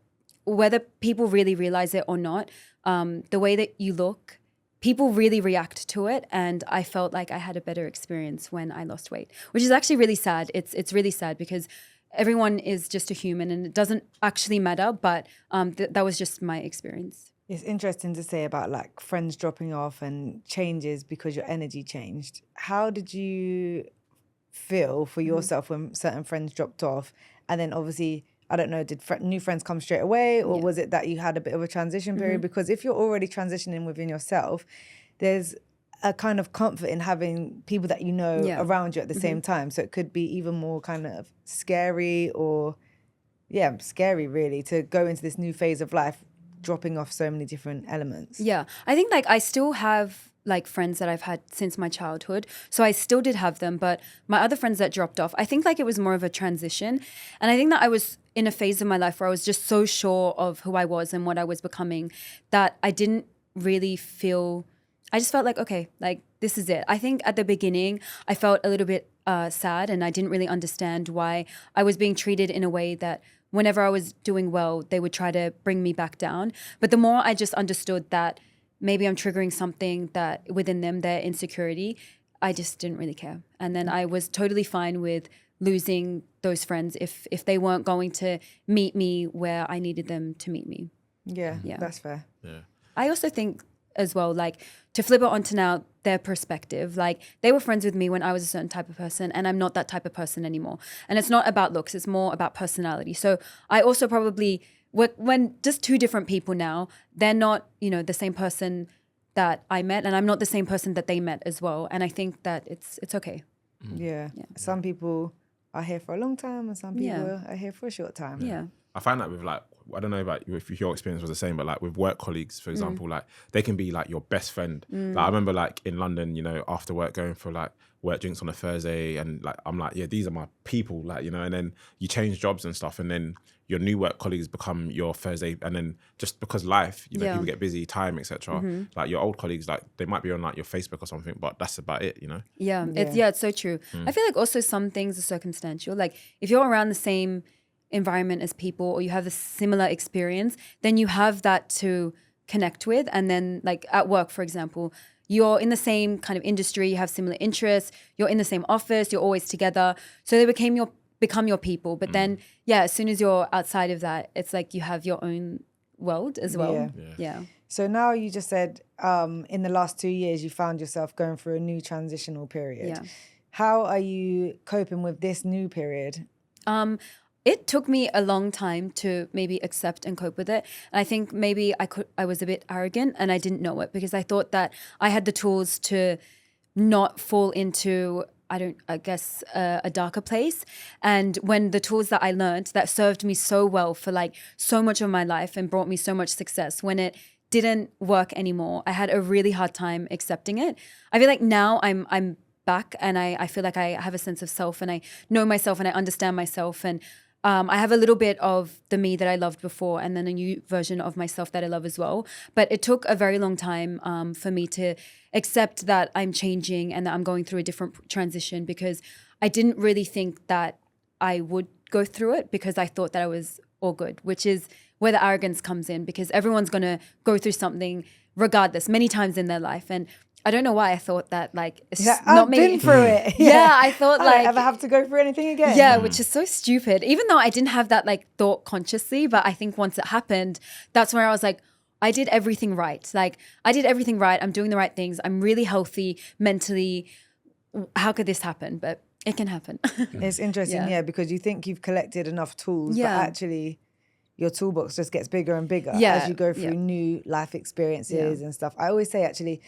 whether people really realize it or not, the way that you look, people really react to it. And I felt like I had a better experience when I lost weight, which is actually really sad. It's really sad because everyone is just a human and it doesn't actually matter. But that was just my experience. It's interesting to say about like friends dropping off and changes because your energy changed. How did you feel for yourself when certain friends dropped off? And then obviously, I don't know, did new friends come straight away or was it that you had a bit of a transition period? Because if you're already transitioning within yourself, there's a kind of comfort in having people that you know around you at the same time. So it could be even more kind of scary or, scary really to go into this new phase of life, dropping off so many different elements. Yeah, I think like I still have like friends that I've had since my childhood. So I still did have them, but my other friends that dropped off, I think like it was more of a transition. And I think that I was in a phase of my life where I was just so sure of who I was and what I was becoming that I didn't really feel, I just felt like, okay, like this is it. I think at the beginning, I felt a little bit sad and I didn't really understand why I was being treated in a way that whenever I was doing well, they would try to bring me back down. But the more I just understood that maybe I'm triggering something that within them, their insecurity, I just didn't really care. And then I was totally fine with losing those friends if they weren't going to meet me where I needed them to meet me. Yeah, that's fair. Yeah. I also think as well, like to flip it onto now their perspective, like they were friends with me when I was a certain type of person and I'm not that type of person anymore. And it's not about looks, it's more about personality. So I also probably, when just two different people now, they're not, the same person that I met and I'm not the same person that they met as well. And I think that it's okay. Yeah. Some people are here for a long time and some people are here for a short time. Yeah. I find that with like I don't know about if your experience was the same, but like with work colleagues, for example, like they can be like your best friend. Like I remember like in London, you know, after work going for like work drinks on a Thursday, and like I'm like, yeah, these are my people, like, you know, and then you change jobs and stuff, and then your new work colleagues become your Thursday, and then just because life, you know, people get busy, time, etc. Like your old colleagues, like they might be on like your Facebook or something, but that's about it, you know. It's so true. I feel like also some things are circumstantial. Like if you're around the same environment as people, or you have a similar experience, then you have that to connect with. And then like at work, for example, you're in the same kind of industry, you have similar interests, you're in the same office, you're always together, so they become your people. But then as soon as you're outside of that, it's like you have your own world as well. So now you just said in the last 2 years you found yourself going through a new transitional period. How are you coping with this new period? It took me a long time to maybe accept and cope with it. And I think maybe I was a bit arrogant and I didn't know it, because I thought that I had the tools to not fall into, a darker place. And when the tools that I learned that served me so well for like so much of my life and brought me so much success, when it didn't work anymore, I had a really hard time accepting it. I feel like now I'm back, and I feel like I have a sense of self, and I know myself, and I understand myself, and I have a little bit of the me that I loved before, and then a new version of myself that I love as well. But it took a very long time for me to accept that I'm changing and that I'm going through a different transition, because I didn't really think that I would go through it, because I thought that I was all good, which is where the arrogance comes in, because everyone's going to go through something regardless many times in their life. And I don't know why I thought that, like, it's not I've me. been through it. I thought I like don't ever have to go through anything again. Yeah, which is so stupid. Even though I didn't have that like thought consciously, but I think once it happened, that's where I was like, I did everything right. Like I did everything right. I'm doing the right things. I'm really healthy mentally. How could this happen? But it can happen. It's interesting, because you think you've collected enough tools, but actually your toolbox just gets bigger and bigger as you go through new life experiences and stuff. I always say, actually,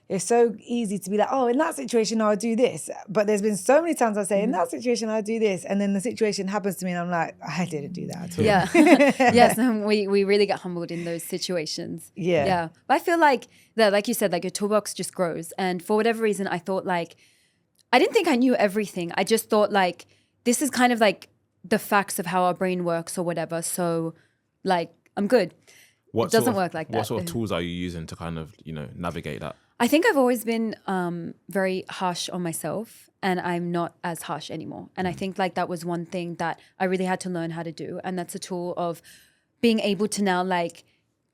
it's so easy to be like, oh, in that situation, I'll do this. But there's been so many times I say, in that situation, I'll do this. And then the situation happens to me and I'm like, I didn't do that at all. Yes, and we really get humbled in those situations. Yeah. But I feel like that, like you said, like your toolbox just grows. And for whatever reason, I thought like, I didn't think I knew everything. I just thought like, this is kind of like the facts of how our brain works or whatever. So like, I'm good. It doesn't work like that. What sort of tools are you using to kind of, navigate that? I think I've always been very harsh on myself, and I'm not as harsh anymore. And I think like that was one thing that I really had to learn how to do. And that's a tool of being able to now like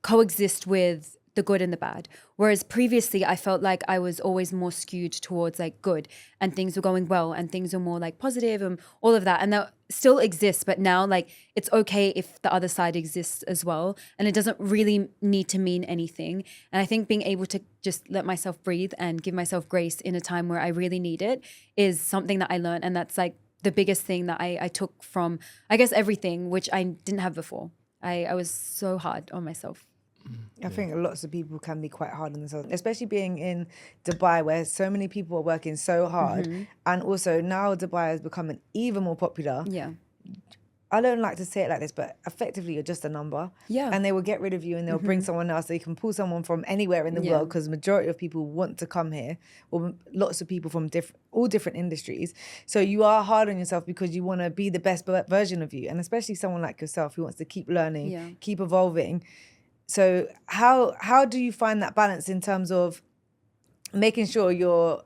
coexist with the good and the bad. Whereas previously I felt like I was always more skewed towards like good, and things were going well and things were more like positive and all of that. And that still exists, but now like it's okay if the other side exists as well. And it doesn't really need to mean anything. And I think being able to just let myself breathe and give myself grace in a time where I really need it is something that I learned. And that's like the biggest thing that I took from, I guess, everything, which I didn't have before. I was so hard on myself. I think lots of people can be quite hard on themselves, especially being in Dubai where so many people are working so hard. And also now Dubai has become even more popular. Yeah. I don't like to say it like this, but effectively you're just a number. Yeah. And they will get rid of you and they'll bring someone else. So you can pull someone from anywhere in the world, because the majority of people want to come here, or lots of people from all different industries. So you are hard on yourself because you want to be the best version of you. And especially someone like yourself who wants to keep learning, keep evolving. So how do you find that balance in terms of making sure you're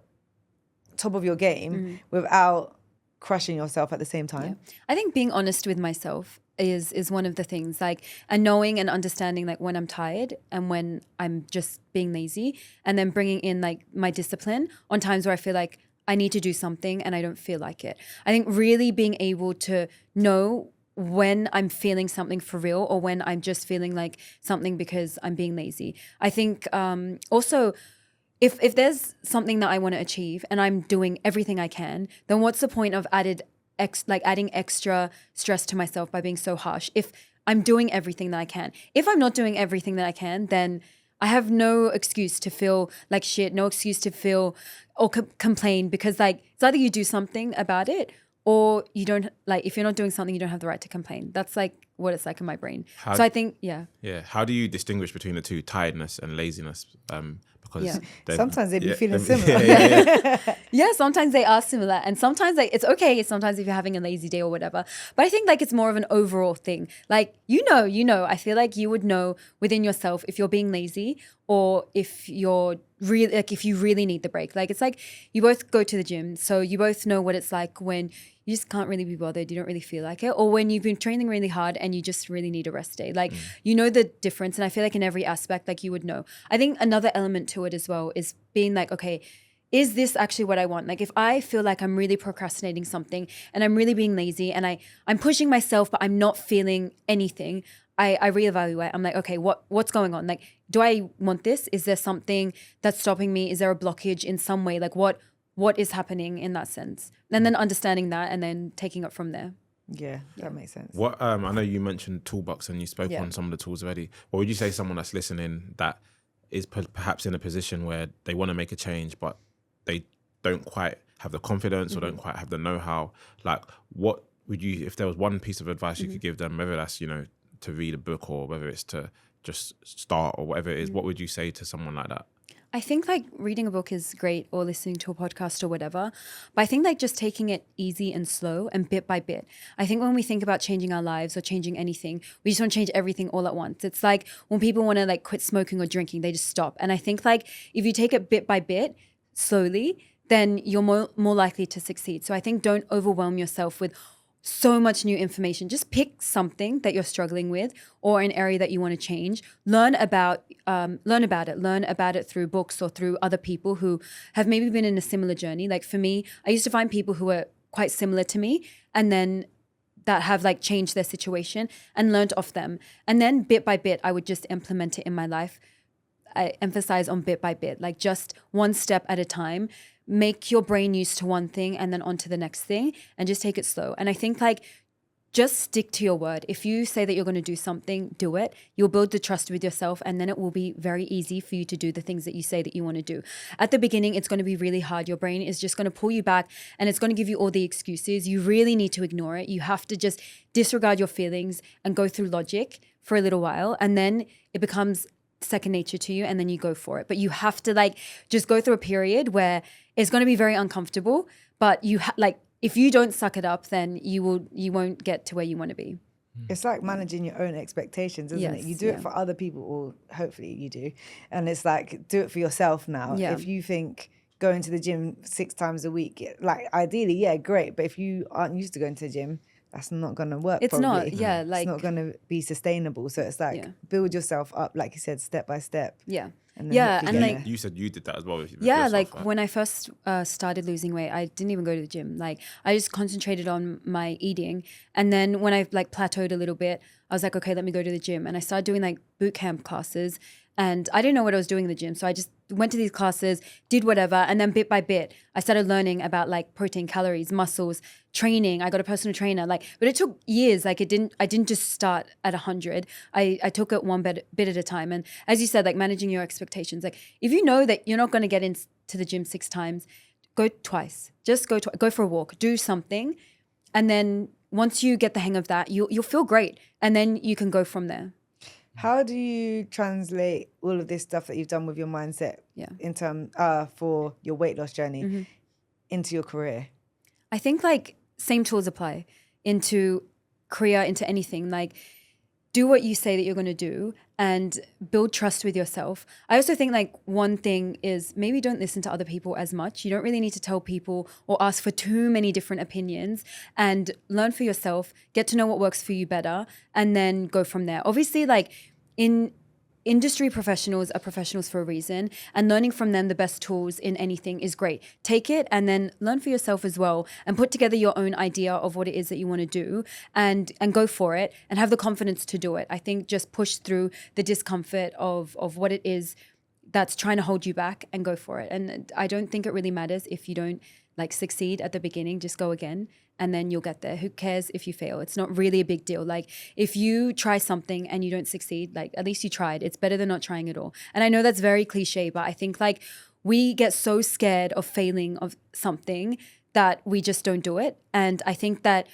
top of your game without crushing yourself at the same time? I think being honest with myself is one of the things, like, and knowing and understanding like when I'm tired and when I'm just being lazy, and then bringing in like my discipline on times where I feel like I need to do something and I don't feel like it. I think really being able to know when I'm feeling something for real or when I'm just feeling like something because I'm being lazy. I think also if there's something that I want to achieve and I'm doing everything I can, then what's the point of adding extra stress to myself by being so harsh if I'm doing everything that I can? If I'm not doing everything that I can, then I have no excuse to feel like shit, no excuse to feel or complain, because like it's either you do something about it or you don't like, if you're not doing something, you don't have the right to complain. That's like what it's like in my brain. So I think, yeah. Yeah. How do you distinguish between the two, tiredness and laziness? Because Yeah. Sometimes they be feeling them- similar. Yeah, sometimes they are similar, and sometimes like it's okay. Sometimes if you're having a lazy day or whatever, but I think like it's more of an overall thing. Like you know, I feel like you would know within yourself if you're being lazy or if you're really like if you really need the break. Like it's like you both go to the gym, so you both know what it's like when you just can't really be bothered, you don't really feel like it, or when you've been training really hard and you just really need a rest day. Like you know the difference, and I feel like in every aspect, like you would know. I think another element to it as well is being like, okay, is this actually what I want? Like if I feel like I'm really procrastinating something and I'm really being lazy and I'm pushing myself but I'm not feeling anything, I reevaluate. I'm like, okay, what's going on? Like, do I want this? Is there something that's stopping me? Is there a blockage in some way? Like what is happening in that sense? And then understanding that and then taking it from there. Yeah, that makes sense. What I know you mentioned toolbox and you spoke Yeah. on some of the tools already. What would you say someone that's listening that is perhaps in a position where they want to make a change but they don't quite have the confidence or don't quite have the know-how? Like, what would you, if there was one piece of advice you could give them, whether that's, you know, to read a book or whether it's to just start or whatever it is, what would you say to someone like that? I think like reading a book is great or listening to a podcast or whatever, but I think like just taking it easy and slow and bit by bit. I think when we think about changing our lives or changing anything, we just want to change everything all at once. It's like when people want to like quit smoking or drinking, they just stop. And I think like if you take it bit by bit, slowly, then you're more likely to succeed. So I think don't overwhelm yourself with so much new information. Just pick something that you're struggling with or an area that you want to change. Learn about it through books or through other people who have maybe been in a similar journey. Like for me, I used to find people who were quite similar to me and then that have like changed their situation and learned off them. And then bit by bit, I would just implement it in my life. I emphasize on bit by bit, like just one step at a time. Make your brain used to one thing and then on to the next thing and just take it slow. And I think like just stick to your word. If you say that you're going to do something, do it. You'll build the trust with yourself and then it will be very easy for you to do the things that you say that you want to do. At the beginning, it's going to be really hard. Your brain is just going to pull you back and it's going to give you all the excuses. You really need to ignore it. You have to just disregard your feelings and go through logic for a little while. And then it becomes second nature to you and then you go for it. But you have to like just go through a period where it's going to be very uncomfortable, but you like if you don't suck it up, then you won't get to where you want to be. It's like managing your own expectations, isn't it? Yes, You do it for other people, or hopefully you do. And it's like, do it for yourself now. Yeah. If you think going to the gym 6 times a week, like ideally, yeah, great. But if you aren't used to going to the gym, that's not going to work. It's probably. not, yeah. Like it's not going to be sustainable. So it's like, build yourself up, like you said, step by step. yeah. And then Yeah, hopefully and get like there. You said you did that as well. With yeah, yourself, like right? when I first started losing weight, I didn't even go to the gym. Like I just concentrated on my eating. And then when I like plateaued a little bit, I was like, okay, let me go to the gym. And I started doing like boot camp classes and I didn't know what I was doing in the gym. So I just went to these classes, did whatever. And then bit by bit, I started learning about like protein, calories, muscles, training. I got a personal trainer, like, but it took years. Like I didn't just start at 100. I took it one bit at a time. And as you said, like managing your expectations, like if you know that you're not going to get into the gym 6 times, go twice, just go for a walk, do something. And then once you get the hang of that, you'll feel great. And then you can go from there. How do you translate all of this stuff that you've done with your mindset in terms for your weight loss journey into your career? I think like same tools apply into career, into anything. Like do what you say that you're going to do and build trust with yourself. I also think like one thing is maybe don't listen to other people as much. You don't really need to tell people or ask for too many different opinions and learn for yourself, get to know what works for you better and then go from there. Obviously like industry professionals are professionals for a reason and learning from them the best tools in anything is great. Take it and then learn for yourself as well and put together your own idea of what it is that you want to do and go for it and have the confidence to do it. I think just push through the discomfort of what it is that's trying to hold you back and go for it. And I don't think it really matters if you don't like succeed at the beginning, just go again and then you'll get there. Who cares if you fail? It's not really a big deal. Like if you try something and you don't succeed, like at least you tried. It's better than not trying at all. And I know that's very cliche, but I think like we get so scared of failing of something that we just don't do it. And I think that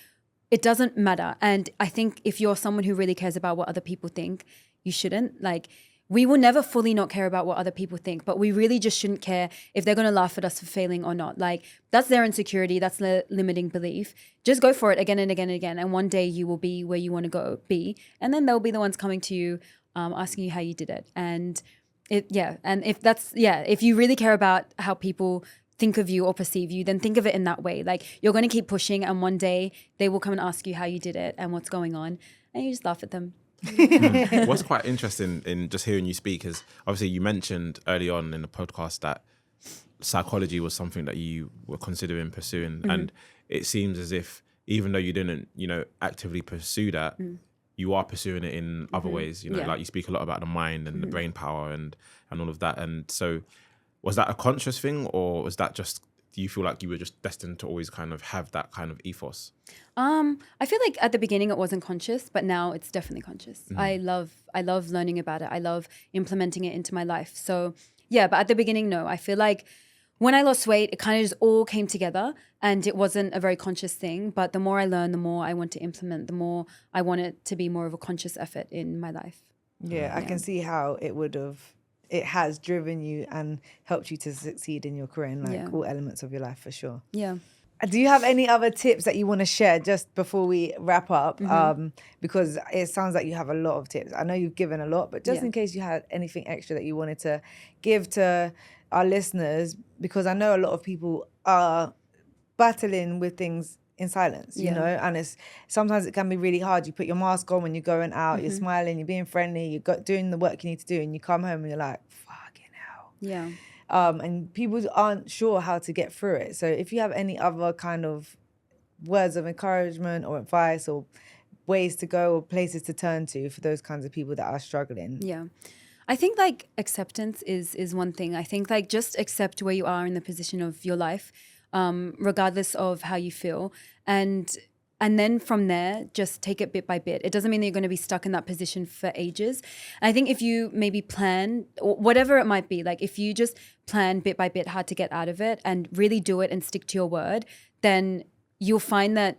it doesn't matter. And I think if you're someone who really cares about what other people think, you shouldn't. Like, we will never fully not care about what other people think, but we really just shouldn't care if they're going to laugh at us for failing or not. Like, that's their insecurity. That's their limiting belief. Just go for it again and again and again. And one day you will be where you want to be. And then they'll be the ones coming to you, asking you how you did it. And if you really care about how people think of you or perceive you, then think of it in that way. Like, you're going to keep pushing, and one day they will come and ask you how you did it and what's going on, and you just laugh at them. What's quite interesting in just hearing you speak is, obviously you mentioned early on in the podcast that psychology was something that you were considering pursuing, and it seems as if even though you didn't, actively pursue that, you are pursuing it in other ways. Like, you speak a lot about the mind and the brain power and all of that. And so, was that a conscious thing, or was that just, do you feel like you were just destined to always kind of have that kind of ethos? I feel like at the beginning it wasn't conscious, but now it's definitely conscious. I love learning about it. I love implementing it into my life. So yeah, but at the beginning, no. I feel like when I lost weight, it kind of just all came together, and it wasn't a very conscious thing. But the more I learn, the more I want to implement, the more I want it to be more of a conscious effort in my life. Yeah, I can see how it has driven you and helped you to succeed in your career in all elements of your life, for sure. Yeah. Do you have any other tips that you want to share just before we wrap up? Because it sounds like you have a lot of tips. I know you've given a lot, but just in case you had anything extra that you wanted to give to our listeners, because I know a lot of people are battling with things in silence, you know, and sometimes it can be really hard. You put your mask on when you're going out, you're smiling, you're being friendly, you're doing the work you need to do, and you come home and you're like, fucking hell. Yeah. And people aren't sure how to get through it. So if you have any other kind of words of encouragement or advice or ways to go or places to turn to for those kinds of people that are struggling. Yeah. I think like acceptance is one thing. I think like just accept where you are in the position of your life, regardless of how you feel. And then from there, just take it bit by bit. It doesn't mean that you're going to be stuck in that position for ages. And I think if you maybe plan, or whatever it might be, like if you just plan bit by bit how to get out of it and really do it and stick to your word, then you'll find that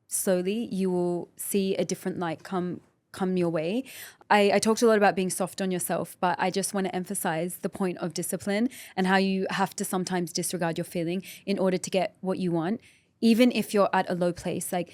slowly you will see a different light come your way. I talked a lot about being soft on yourself, but I just want to emphasize the point of discipline and how you have to sometimes disregard your feeling in order to get what you want. Even if you're at a low place, like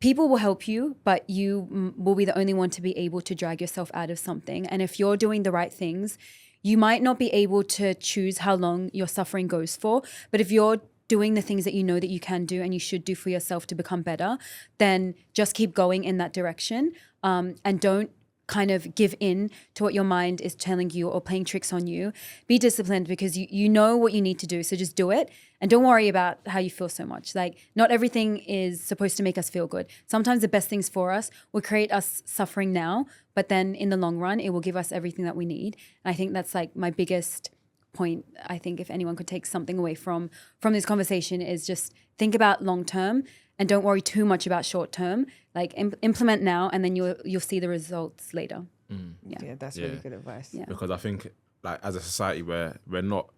people will help you, but you will be the only one to be able to drag yourself out of something. And if you're doing the right things, you might not be able to choose how long your suffering goes for. But if you're doing the things that you know that you can do and you should do for yourself to become better, then just keep going in that direction, and don't kind of give in to what your mind is telling you or playing tricks on you. Be disciplined because you know what you need to do. So just do it and don't worry about how you feel so much. Like not everything is supposed to make us feel good. Sometimes the best things for us will create us suffering now, but then in the long run, it will give us everything that we need. And I think that's like my biggest point. I think if anyone could take something away from this conversation is just think about long term and don't worry too much about short term. Like implement now, and then you'll see the results later. Yeah, that's really good advice. Yeah. Because I think, like, as a society, we're not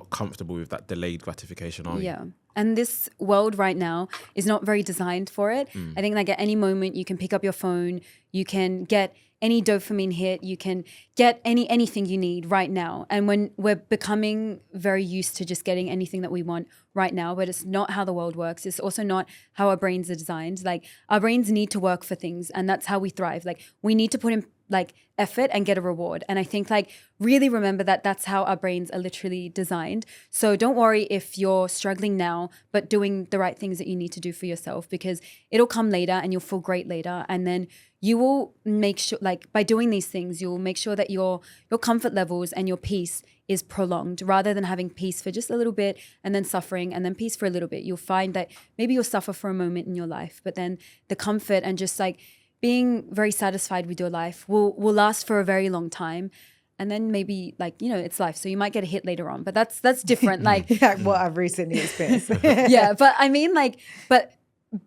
comfortable with that delayed gratification, are we? Yeah. And this world right now is not very designed for it. I think like at any moment you can pick up your phone, you can get any dopamine hit, you can get anything you need right now. And when we're becoming very used to just getting anything that we want right now, but it's not how the world works. It's also not how our brains are designed. Like our brains need to work for things, and that's how we thrive. Like we need to put in like effort and get a reward. And I think like really remember that that's how our brains are literally designed. So don't worry if you're struggling now, but doing the right things that you need to do for yourself, because it'll come later and you'll feel great later. And then you will make sure, like by doing these things, you'll make sure that your comfort levels and your peace is prolonged, rather than having peace for just a little bit and then suffering and then peace for a little bit. You'll find that maybe you'll suffer for a moment in your life, but then the comfort and just like being very satisfied with your life will last for a very long time. And then maybe like, you know, it's life. So you might get a hit later on, but that's different. Like what I've recently experienced. Yeah. But I mean like, but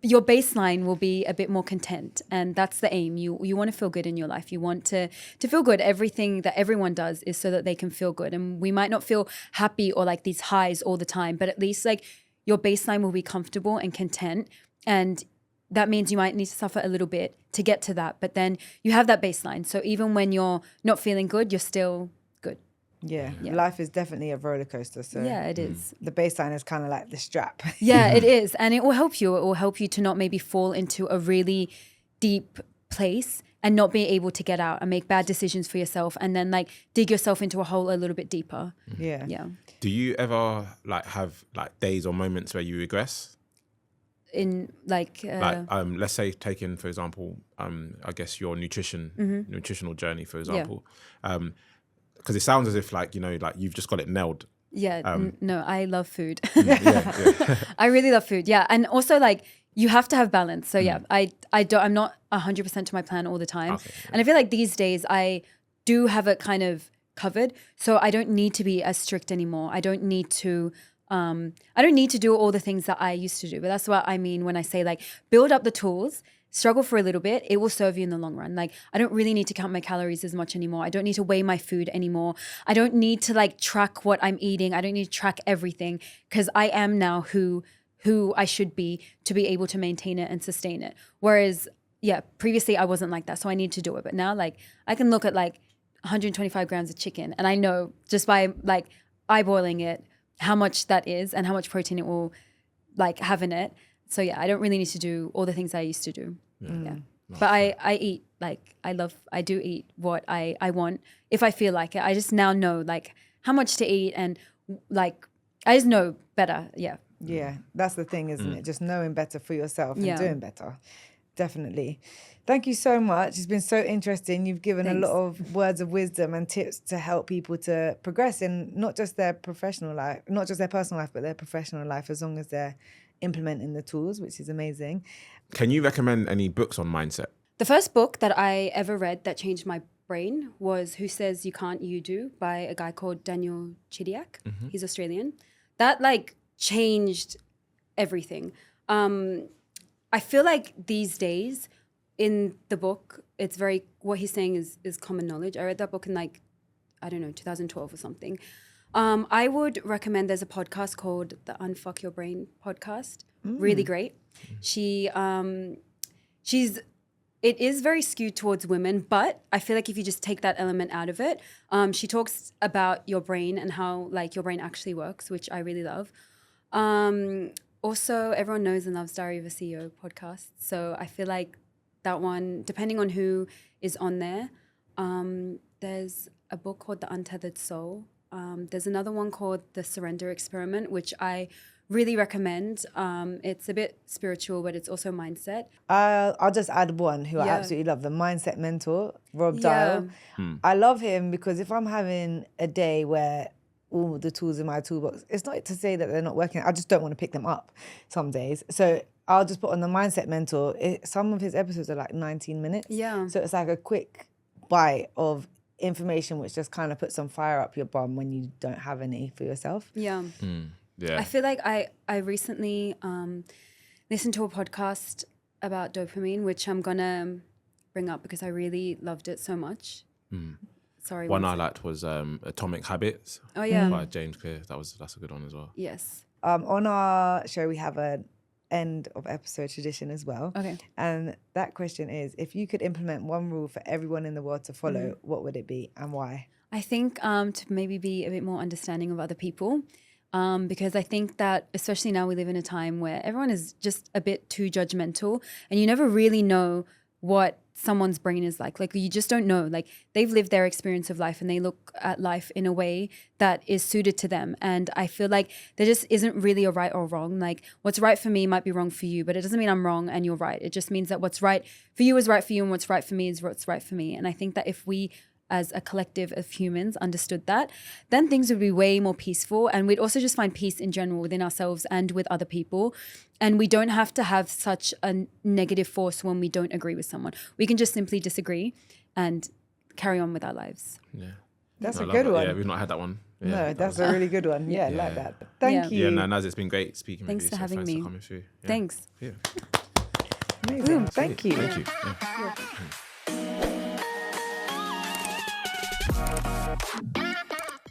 your baseline will be a bit more content, and that's the aim. You want to feel good in your life. You want to feel good. Everything that everyone does is so that they can feel good. And we might not feel happy or like these highs all the time, but at least like your baseline will be comfortable and content. And that means you might need to suffer a little bit to get to that. But then you have that baseline. So even when you're not feeling good, you're still good. Yeah. Life is definitely a roller coaster. So Yeah, it is. the baseline is kind of like the strap. Yeah, it is. And it will help you. It will help you to not maybe fall into a really deep place and not be able to get out and make bad decisions for yourself and then like dig yourself into a hole a little bit deeper. Yeah. Yeah. Do you ever like have like days or moments where you regress? In like Let's say taking, for example, I guess your nutritional journey, for example. Because it sounds as if like, you know, like you've just got it nailed. Yeah, no, I love food. Yeah. I really love food. Yeah, and also like you have to have balance. So yeah, I'm not 100% to my plan all the time, and I feel like these days I do have it kind of covered. So I don't need to be as strict anymore. I don't need to do all the things that I used to do. But that's what I mean when I say like build up the tools. Struggle for a little bit, it will serve you in the long run. Like, I don't really need to count my calories as much anymore. I don't need to weigh my food anymore. I don't need to like track what I'm eating. I don't need to track everything because I am now who I should be to be able to maintain it and sustain it. Whereas, yeah, previously I wasn't like that, so I need to do it. But now, like, I can look at like 125 grams of chicken and I know just by like eyeballing it how much that is and how much protein it will like have in it. So yeah, I don't really need to do all the things I used to do. Yeah. But I eat, like, I do eat what I want if I feel like it. I just now know like how much to eat and like, I just know better. Yeah. Yeah, that's the thing, isn't it? Just knowing better for yourself and doing better. Definitely. Thank you so much. It's been so interesting. You've given a lot of words of wisdom and tips to help people to progress in not just their professional life, not just their personal life, but their professional life, as long as they're implementing the tools, which is amazing. Can you recommend any books on mindset? The first book that I ever read that changed my brain was Who Says You Can't, You Do by a guy called Daniel Chidiac. He's Australian. That like changed everything. I feel like these days in the book, it's very, what he's saying is common knowledge. I read that book in like, I don't know, 2012 or something. I would recommend, there's a podcast called the Unfuck Your Brain podcast. Really great. It is very skewed towards women, but I feel like if you just take that element out of it, she talks about your brain and how like your brain actually works, which I really love. Also, everyone knows and loves Diary of a CEO podcast. So I feel like that one, depending on who is on there, there's a book called The Untethered Soul. There's another one called The Surrender Experiment, which I really recommend. It's a bit spiritual, but it's also mindset. I'll just add one who I absolutely love, the Mindset Mentor, Rob Dial. I love him because if I'm having a day where all the tools in my toolbox, it's not to say that they're not working. I just don't want to pick them up some days. So I'll just put on the Mindset Mentor. Some of his episodes are like 19 minutes. Yeah. So it's like a quick bite of information which just kind of puts some fire up your bum when you don't have any for yourself. Yeah. Yeah. I feel like I recently listened to a podcast about dopamine, which I'm going to bring up because I really loved it so much. Sorry. One I liked was Atomic Habits. Oh, yeah. By James Clear. That's a good one as well. Yes. On our show, we have an end of episode tradition as well. Okay. And that question is, if you could implement one rule for everyone in the world to follow, what would it be and why? I think to maybe be a bit more understanding of other people. Because I think that especially now we live in a time where everyone is just a bit too judgmental and you never really know what someone's brain is like. Like, you just don't know. Like, they've lived their experience of life and they look at life in a way that is suited to them. And I feel like there just isn't really a right or wrong. Like, what's right for me might be wrong for you, but it doesn't mean I'm wrong and you're right. It just means that what's right for you is right for you and what's right for me is what's right for me. And I think that if we as a collective of humans understood that, then things would be way more peaceful, and we'd also just find peace in general within ourselves and with other people. And we don't have to have such a negative force when we don't agree with someone. We can just simply disagree and carry on with our lives. Yeah. That's a good one. Yeah, we've not had that one. Yeah, no, that's a really good one. Yeah, I like that. Thank you. Yeah, no, Naz, it's been great speaking with you. Thanks for having me. For coming through. Yeah. Thanks. Yeah. Amazing. Thank you. Thank you. Yeah.